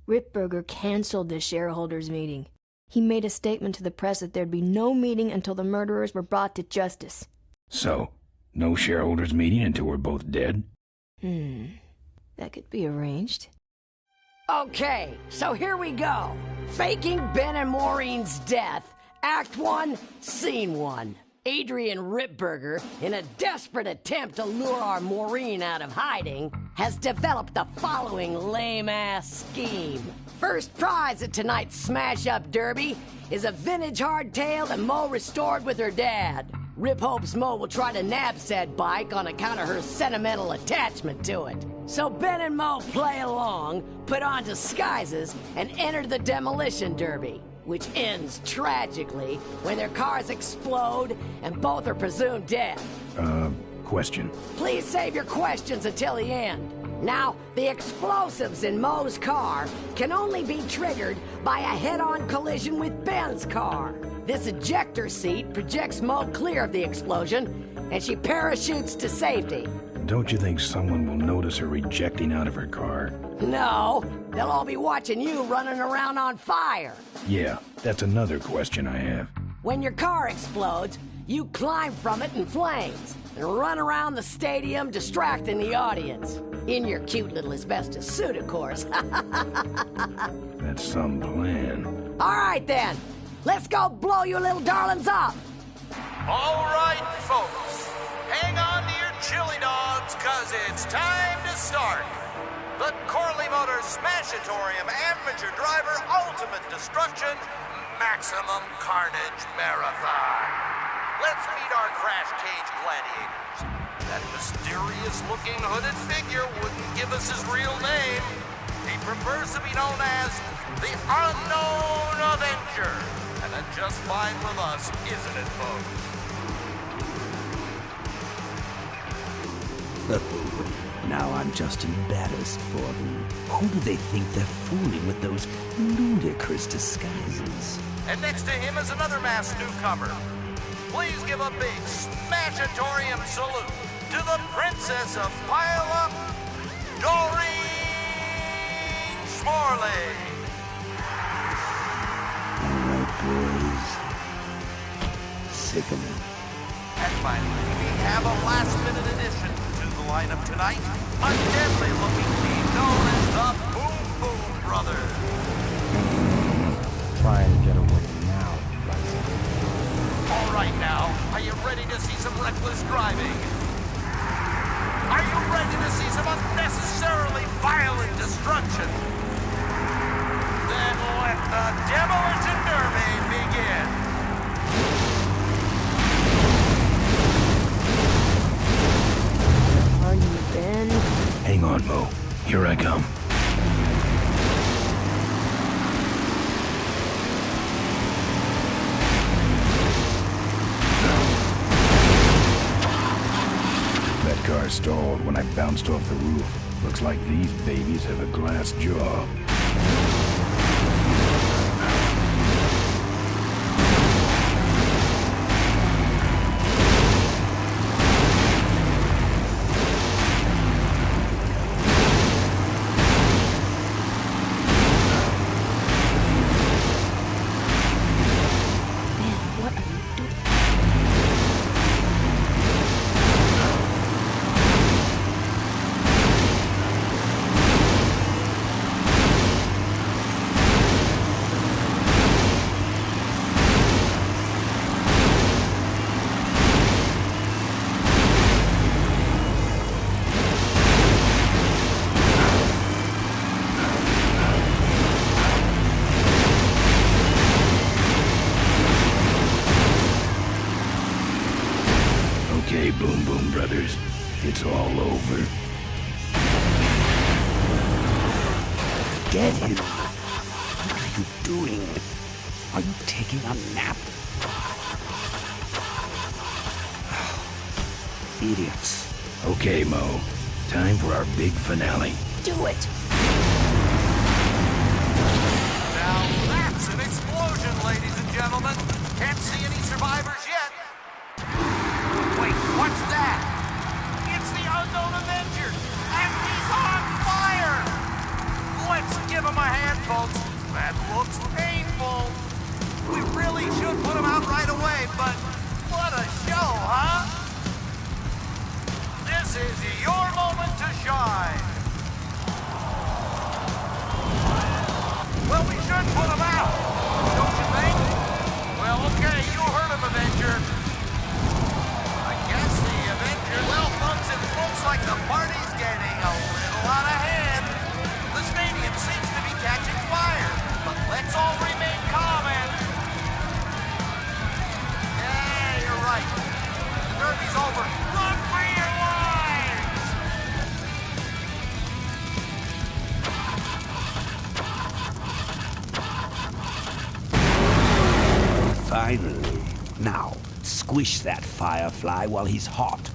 Ripburger canceled the shareholders' meeting. He made a statement to the press that there'd be no meeting until the murderers were brought to justice. So, no shareholders' meeting until we're both dead? That could be arranged. Okay, so here we go. Faking Ben and Maureen's death. Act 1, Scene 1. Adrian Ripburger, in a desperate attempt to lure our Maureen out of hiding, has developed the following lame-ass scheme. First prize at tonight's smash-up derby is a vintage hardtail that Mo restored with her dad. Rip hopes Mo will try to nab said bike on account of her sentimental attachment to it. So Ben and Mo play along, put on disguises, and enter the demolition derby, which ends tragically when their cars explode and both are presumed dead. Question. Please save your questions until the end. Now, the explosives in Mo's car can only be triggered by a head-on collision with Ben's car. This ejector seat projects Mo clear of the explosion, and she parachutes to safety. Don't you think someone will notice her ejecting out of her car? No, they'll all be watching you running around on fire. Yeah, that's another question I have. When your car explodes, you climb from it in flames and run around the stadium distracting the audience. In your cute little asbestos suit, of course. That's some plan. All right, then. Let's go blow you little darlings up. All right, folks. Hang on to your chili dogs, because it's time to start. The Corley Motors Smashatorium Amateur Driver Ultimate Destruction Maximum Carnage Marathon. Let's meet our crash cage gladiators. That mysterious-looking hooded figure wouldn't give us his real name. He prefers to be known as the Unknown Avenger. And that's just fine with us, isn't it, folks? Now I'm just embarrassed for them. Who do they think they're fooling with those ludicrous disguises? And next to him is another masked newcomer. Please give a big Smashatorium salute to the Princess of Pile-Up, Doreen Smorley. sickening. And finally, we have a last-minute addition to the lineup tonight. A deadly-looking team known as the Boom Boom Brothers. Try and get away now, All right now, are you ready to see some reckless driving? Are you ready to see some unnecessarily violent destruction? Then let the Demolition Derby begin. Are you Ben? Hang on, Mo. Here I come. That car stalled when I bounced off the roof. Looks like these babies have a glass jaw. Okay, Boom Boom Brothers. It's all over. Get him! What are you doing? Are you taking a nap? Idiots. Okay, Mo. Time for our big finale. Do it! Now that's an explosion, ladies and gentlemen. Can't see any survivors yet. Wait, what's that? It's the unknown Avenger, and he's on fire! Let's give him a hand, folks. That looks painful. We really should put him out right away, but what a show, huh? This is your moment to shine. Well, we should put him out, don't you think? Well, okay, you heard him, Avenger. I guess the Avenger... Well, folks, it looks like the party's getting a little out of hand. The stadium seems to be catching fire, but let's all remain calm and... Yeah, you're right. The derby's over. Run for your lives! Finally. Now, squish that firefly while he's hot.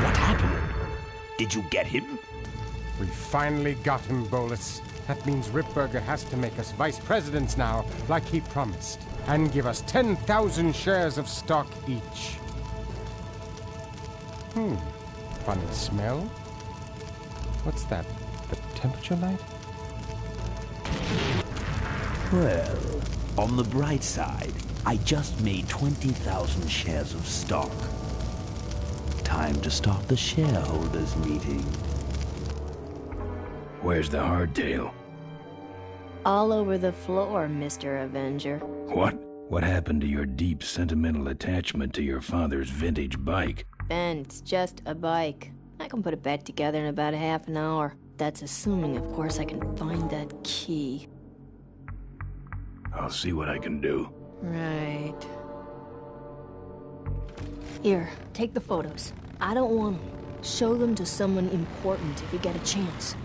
What happened? Did you get him? We finally got him, Bolus. That means Ripburger has to make us vice presidents now, like he promised, and give us 10,000 shares of stock each. Funny smell. What's that? The temperature light? Well, on the bright side, I just made 20,000 shares of stock. Time to start the shareholders meeting. Where's the hardtail? All over the floor, Mr. Avenger. What? What happened to your deep sentimental attachment to your father's vintage bike? Ben, it's just a bike. I can put it back together in about half an hour. That's assuming, of course, I can find that key. I'll see what I can do. Right. Here, take the photos. I don't want them. Show them to someone important if you get a chance.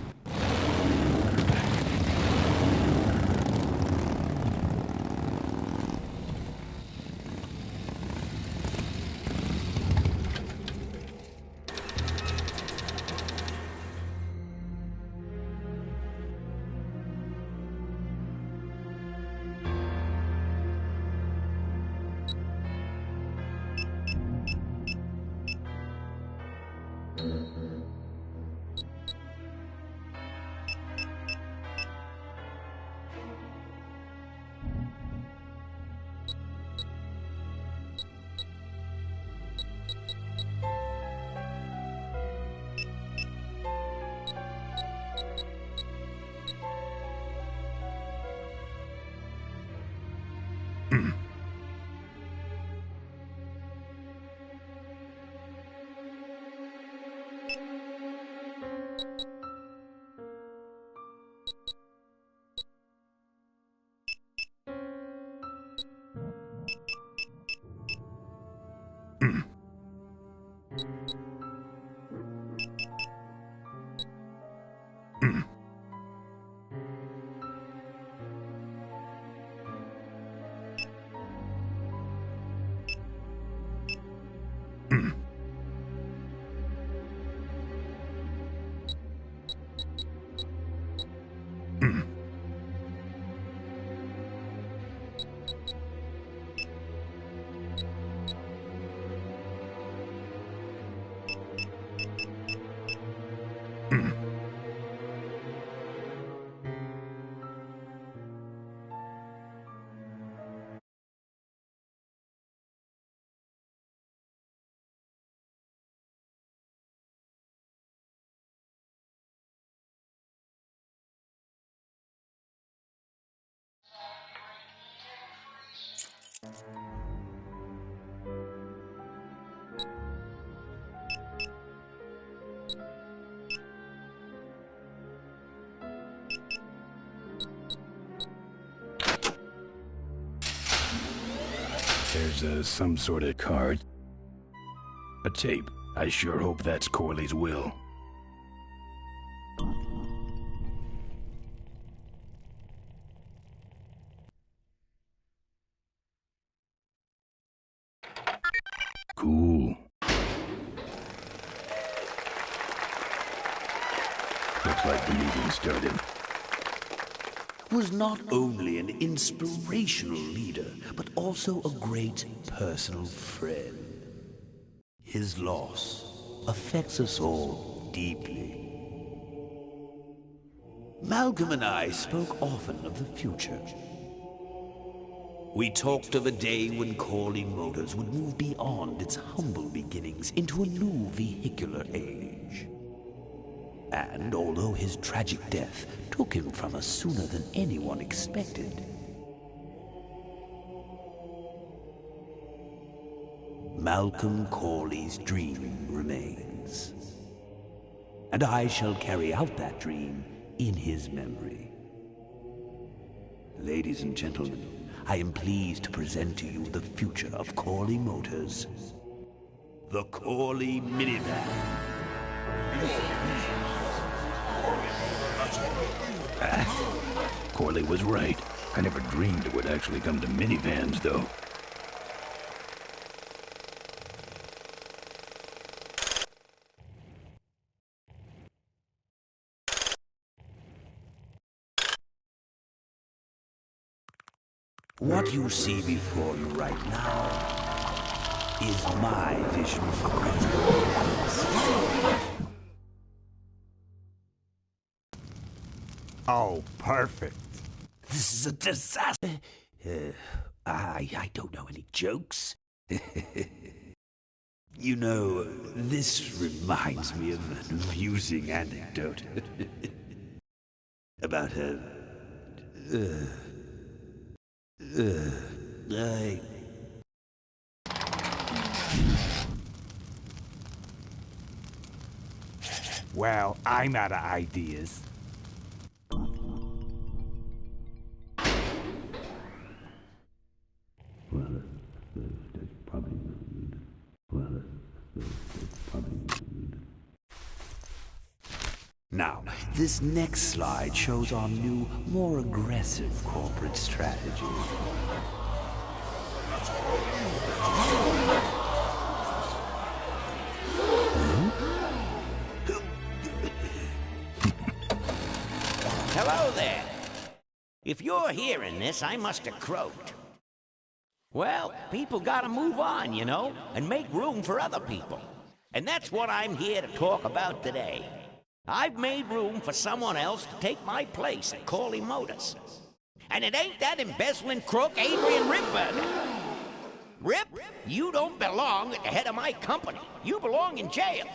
There's some sort of card. A tape. I sure hope that's Corley's will. Cool. Looks like the meeting started. Was not only an inspirational leader, but also a great personal friend. His loss affects us all deeply. Malcolm and I spoke often of the future. We talked of a day when Corley Motors would move beyond its humble beginnings into a new vehicular age. And although his tragic death took him from us sooner than anyone expected, Malcolm Corley's dream remains. And I shall carry out that dream in his memory. Ladies and gentlemen, I am pleased to present to you the future of Corley Motors. The Corley Minivan. Corley was right. I never dreamed it would actually come to minivans, though. What you see before you right now is my vision for president. Oh, perfect. This is a disaster. I don't know any jokes. You know, this reminds me of an amusing anecdote about Well, I'm out of ideas. Now, this next slide shows our new, more aggressive corporate strategy. Hello there. If you're hearing this, I must have croaked. Well, people gotta move on, you know, and make room for other people. And that's what I'm here to talk about today. I've made room for someone else to take my place at Corley Motors. And it ain't that embezzling crook Adrian Ripburger. Rip, you don't belong at the head of my company. You belong in jail.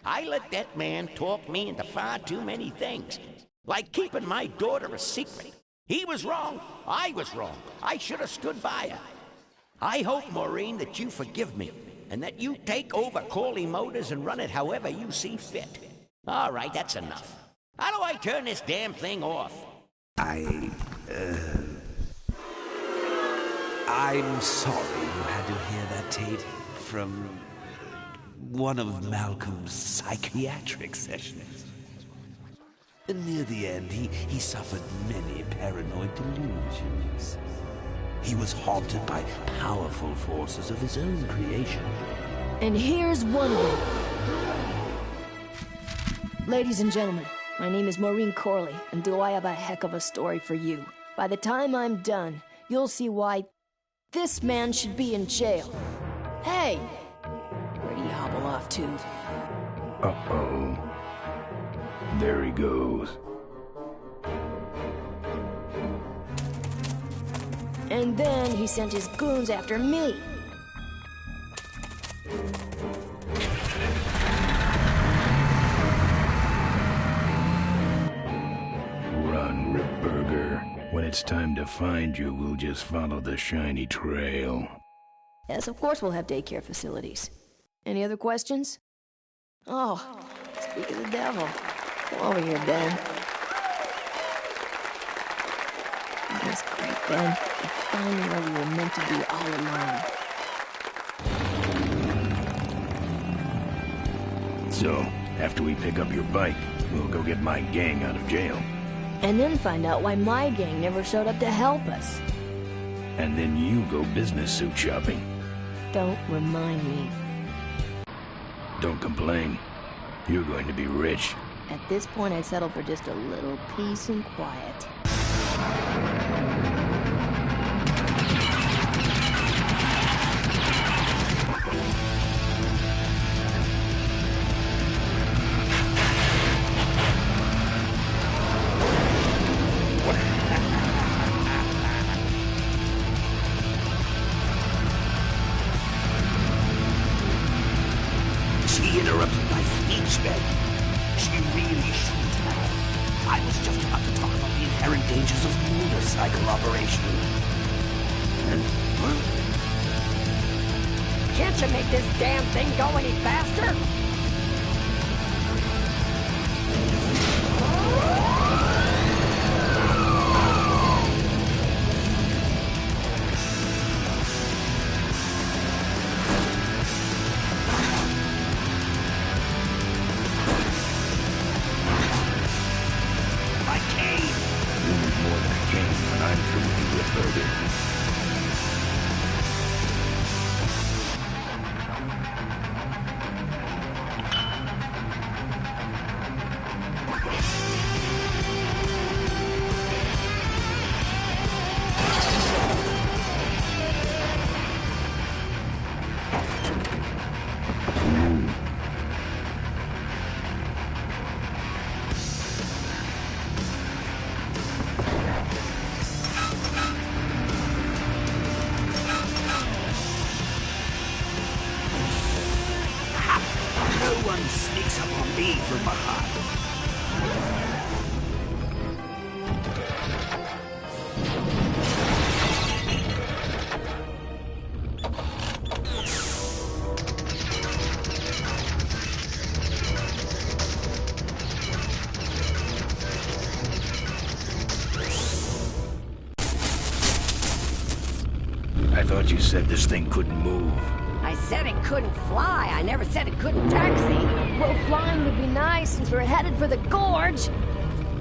I let that man talk me into far too many things. Like keeping my daughter a secret. He was wrong. I was wrong. I should have stood by her. I hope, Maureen, that you forgive me. And that you take over Corley Motors and run it however you see fit. All right, that's enough. How do I turn this damn thing off? I'm sorry you had to hear that, Tate, from one of Malcolm's psychiatric sessions. Near the end, he suffered many paranoid delusions. He was haunted by powerful forces of his own creation. And here's one of them. Ladies and gentlemen, my name is Maureen Corley, and do I have a heck of a story for you. By the time I'm done, you'll see why this man should be in jail. Hey! Where'd he hobble off to? Uh-oh. There he goes. And then he sent his goons after me. Run, Ripburger. When it's time to find you, we'll just follow the shiny trail. Yes, of course we'll have daycare facilities. Any other questions? Oh, speak of the devil. Come over here, Ben. That was great, Ben. You found me where we were meant to be all along. So, after we pick up your bike, we'll go get my gang out of jail. And then find out why my gang never showed up to help us. And then you go business suit shopping. Don't remind me. Don't complain. You're going to be rich. At this point, I'd settle for just a little peace and quiet. She interrupted my speech, Ben. She really shouldn't have. I was just about to talk about the inherent dangers of motorcycle operation. Can't you make this damn thing go any faster? Sneaks up on me from behind. I thought you said this thing couldn't move. I said it couldn't fly. I never said it couldn't taxi. Well, flying would be nice since we're headed for the gorge.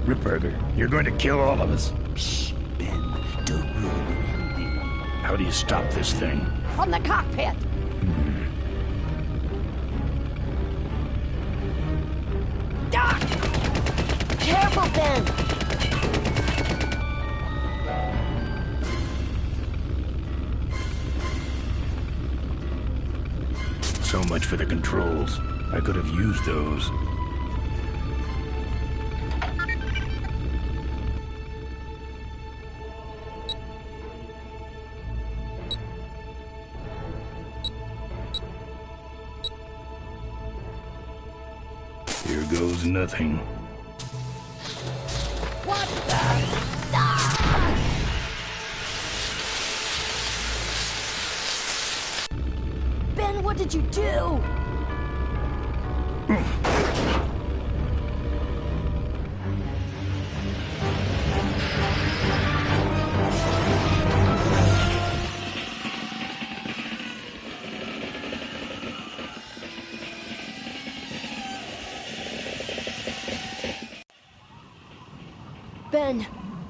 Ripburger, you're going to kill all of us. Shh, Ben, don't ruin the ending. How do you stop this thing? From the cockpit. Doc! Careful, Ben! So much for the controls. I could have used those. Here goes nothing. What the? Ben, what did you do?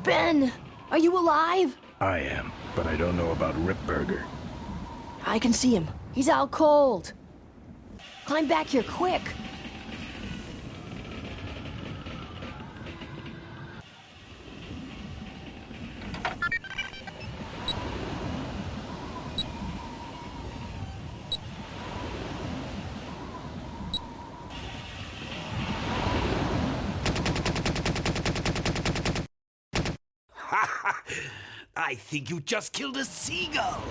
Ben, are you alive? I am, but I don't know about Ripburger. I can see him. He's out cold. Climb back here, quick. I think you just killed a seagull.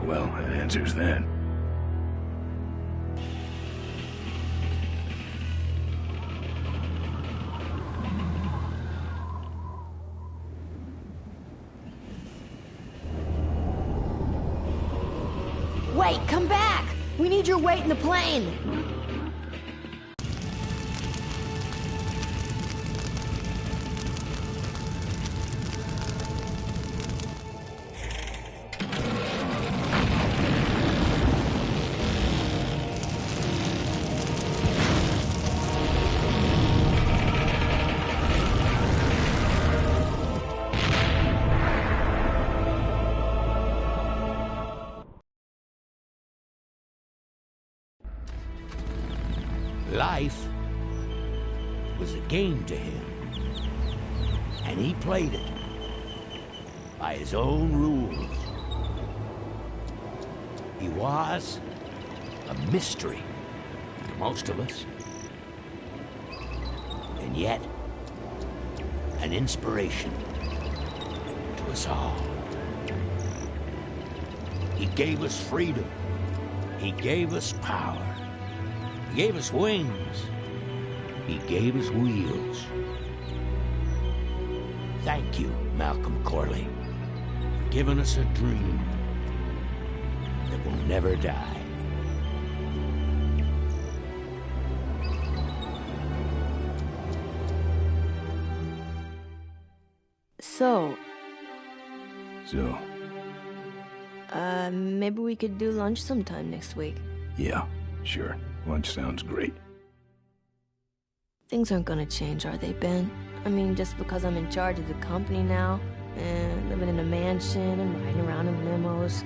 Well, that answers that. Wait, come back! We need your weight in the plane! Life was a game to him, and he played it by his own rules. He was a mystery to most of us, and yet an inspiration to us all. He gave us freedom. He gave us power. He gave us wings. He gave us wheels. Thank you, Malcolm Corley, for giving us a dream that will never die. So, maybe we could do lunch sometime next week. Yeah, sure. Lunch sounds great. Things aren't gonna change, are they, Ben? I mean, just because I'm in charge of the company now, and living in a mansion and riding around in limos,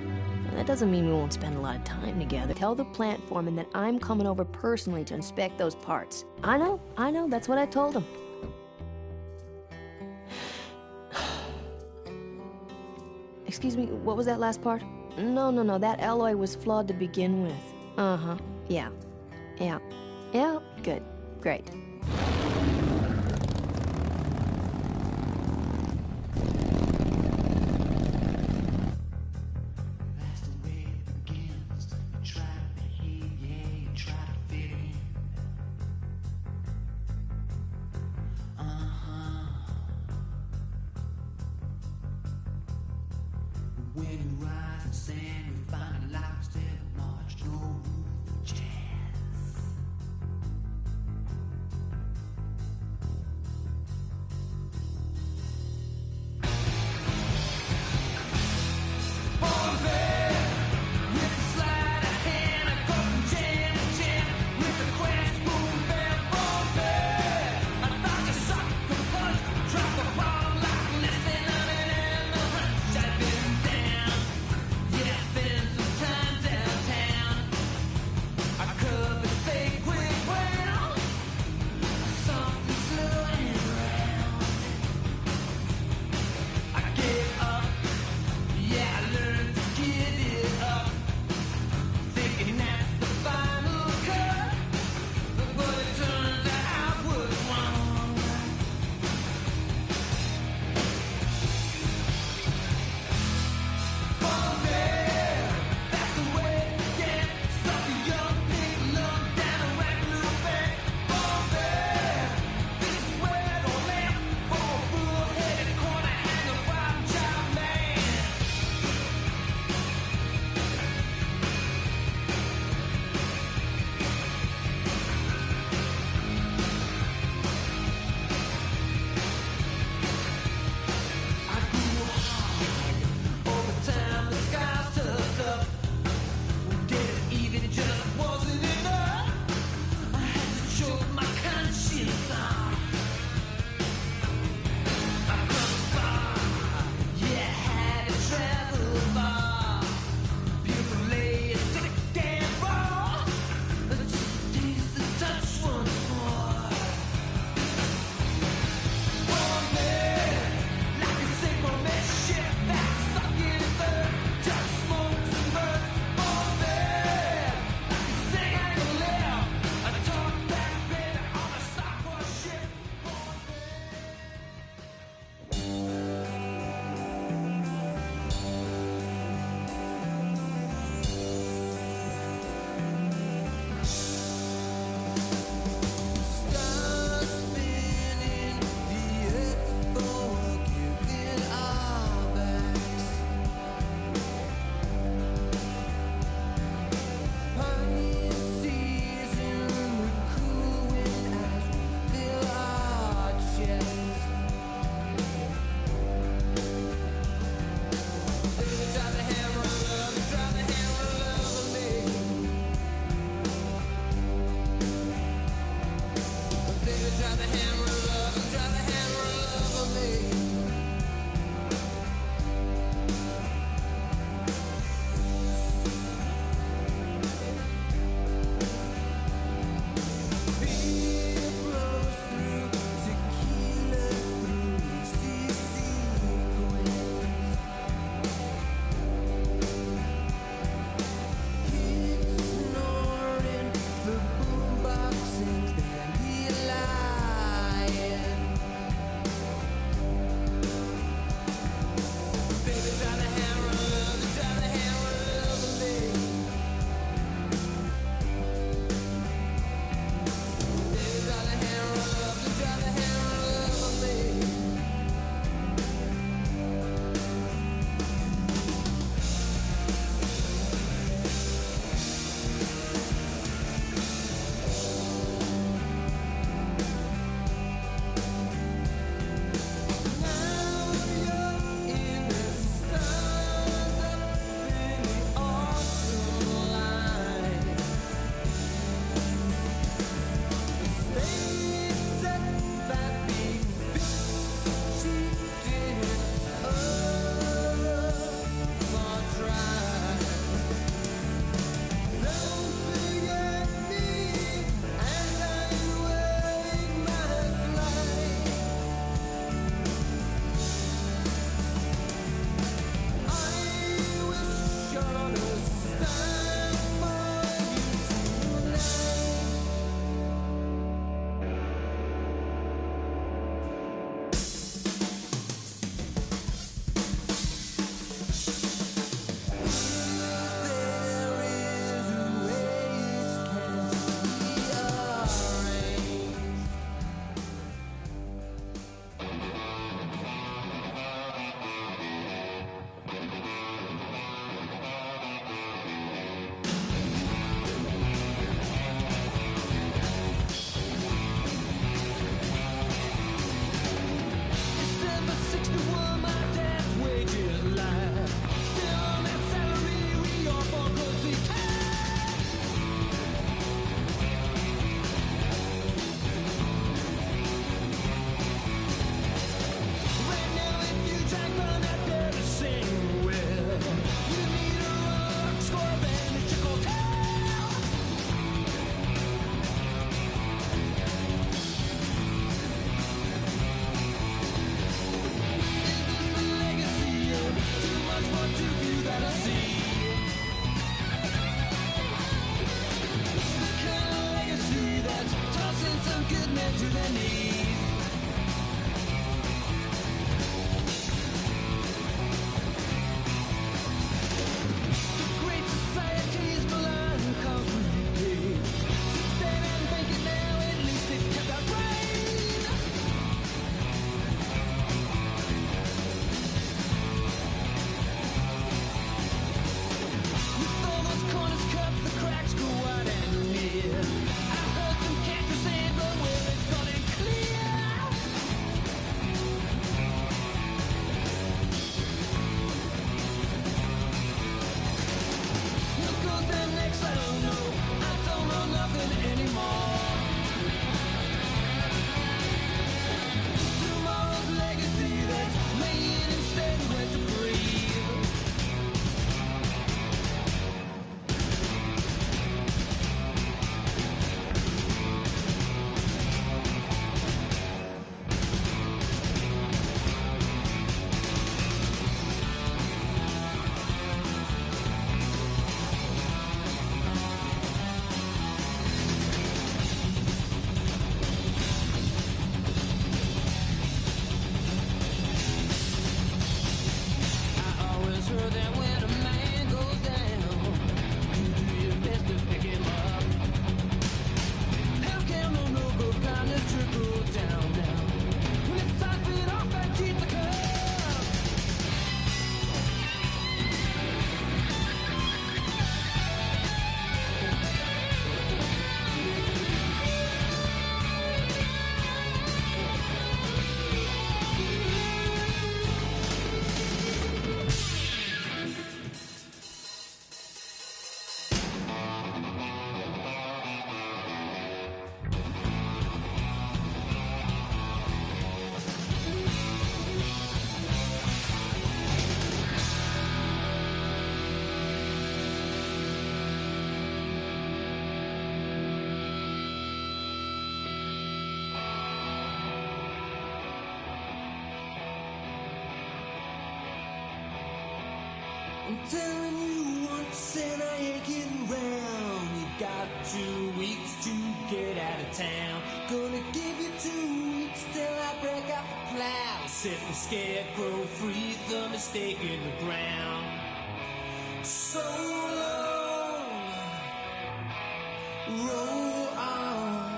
that doesn't mean we won't spend a lot of time together. Tell the plant foreman that I'm coming over personally to inspect those parts. I know, that's what I told him. Excuse me, what was that last part? No, that alloy was flawed to begin with. Uh-huh, yeah, good, great. When you rise and stand, you find a lockstep march, no room for jazz. good men to their knees. The great society's melancholy. Since then and thinking now, at least it kept our brain. With all those corners cut, the cracks go wide and near. I heard some characters saying, but well, it's gone and clear. What goes down next, I don't know. I don't know nothing anymore. Tomorrow's legacy that's laying instead where to breathe. I always heard that when a man goes down, you do your best to pick him up. How can no noble kindness trickle down now? When it's time to feed off and keep the cup. I'm telling you once and I ain't getting round. You got 2 weeks to get out of town. Gonna give you 2 weeks till I break out the plow. Set the scarecrow free, the mistake in the ground. So long, roll on.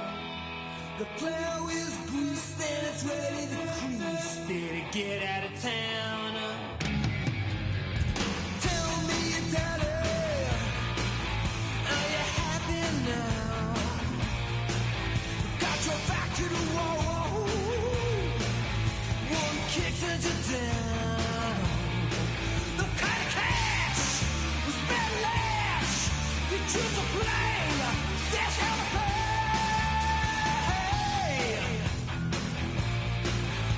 The plow is greased and it's ready to crease. Better get out of town. Tell me, daddy, are you happy now? Got your back to the wall. One kick sends you down. The kind of cash was bad lash. You choose to blame. That's how to pay.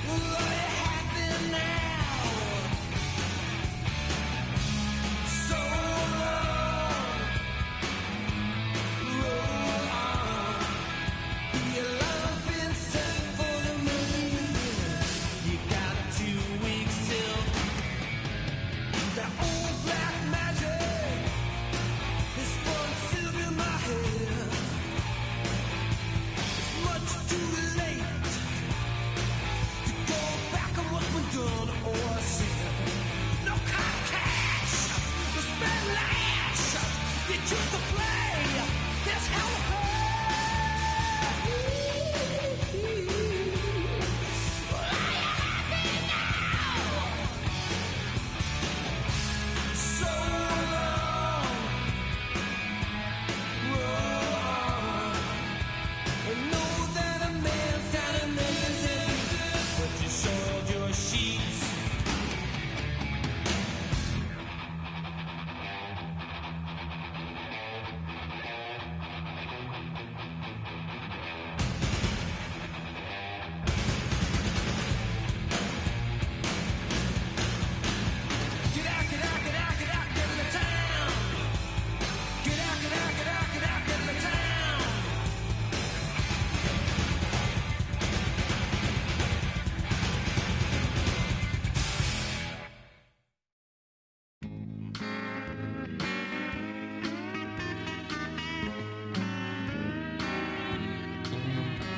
Are you happy now?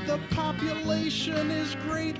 the population is greatly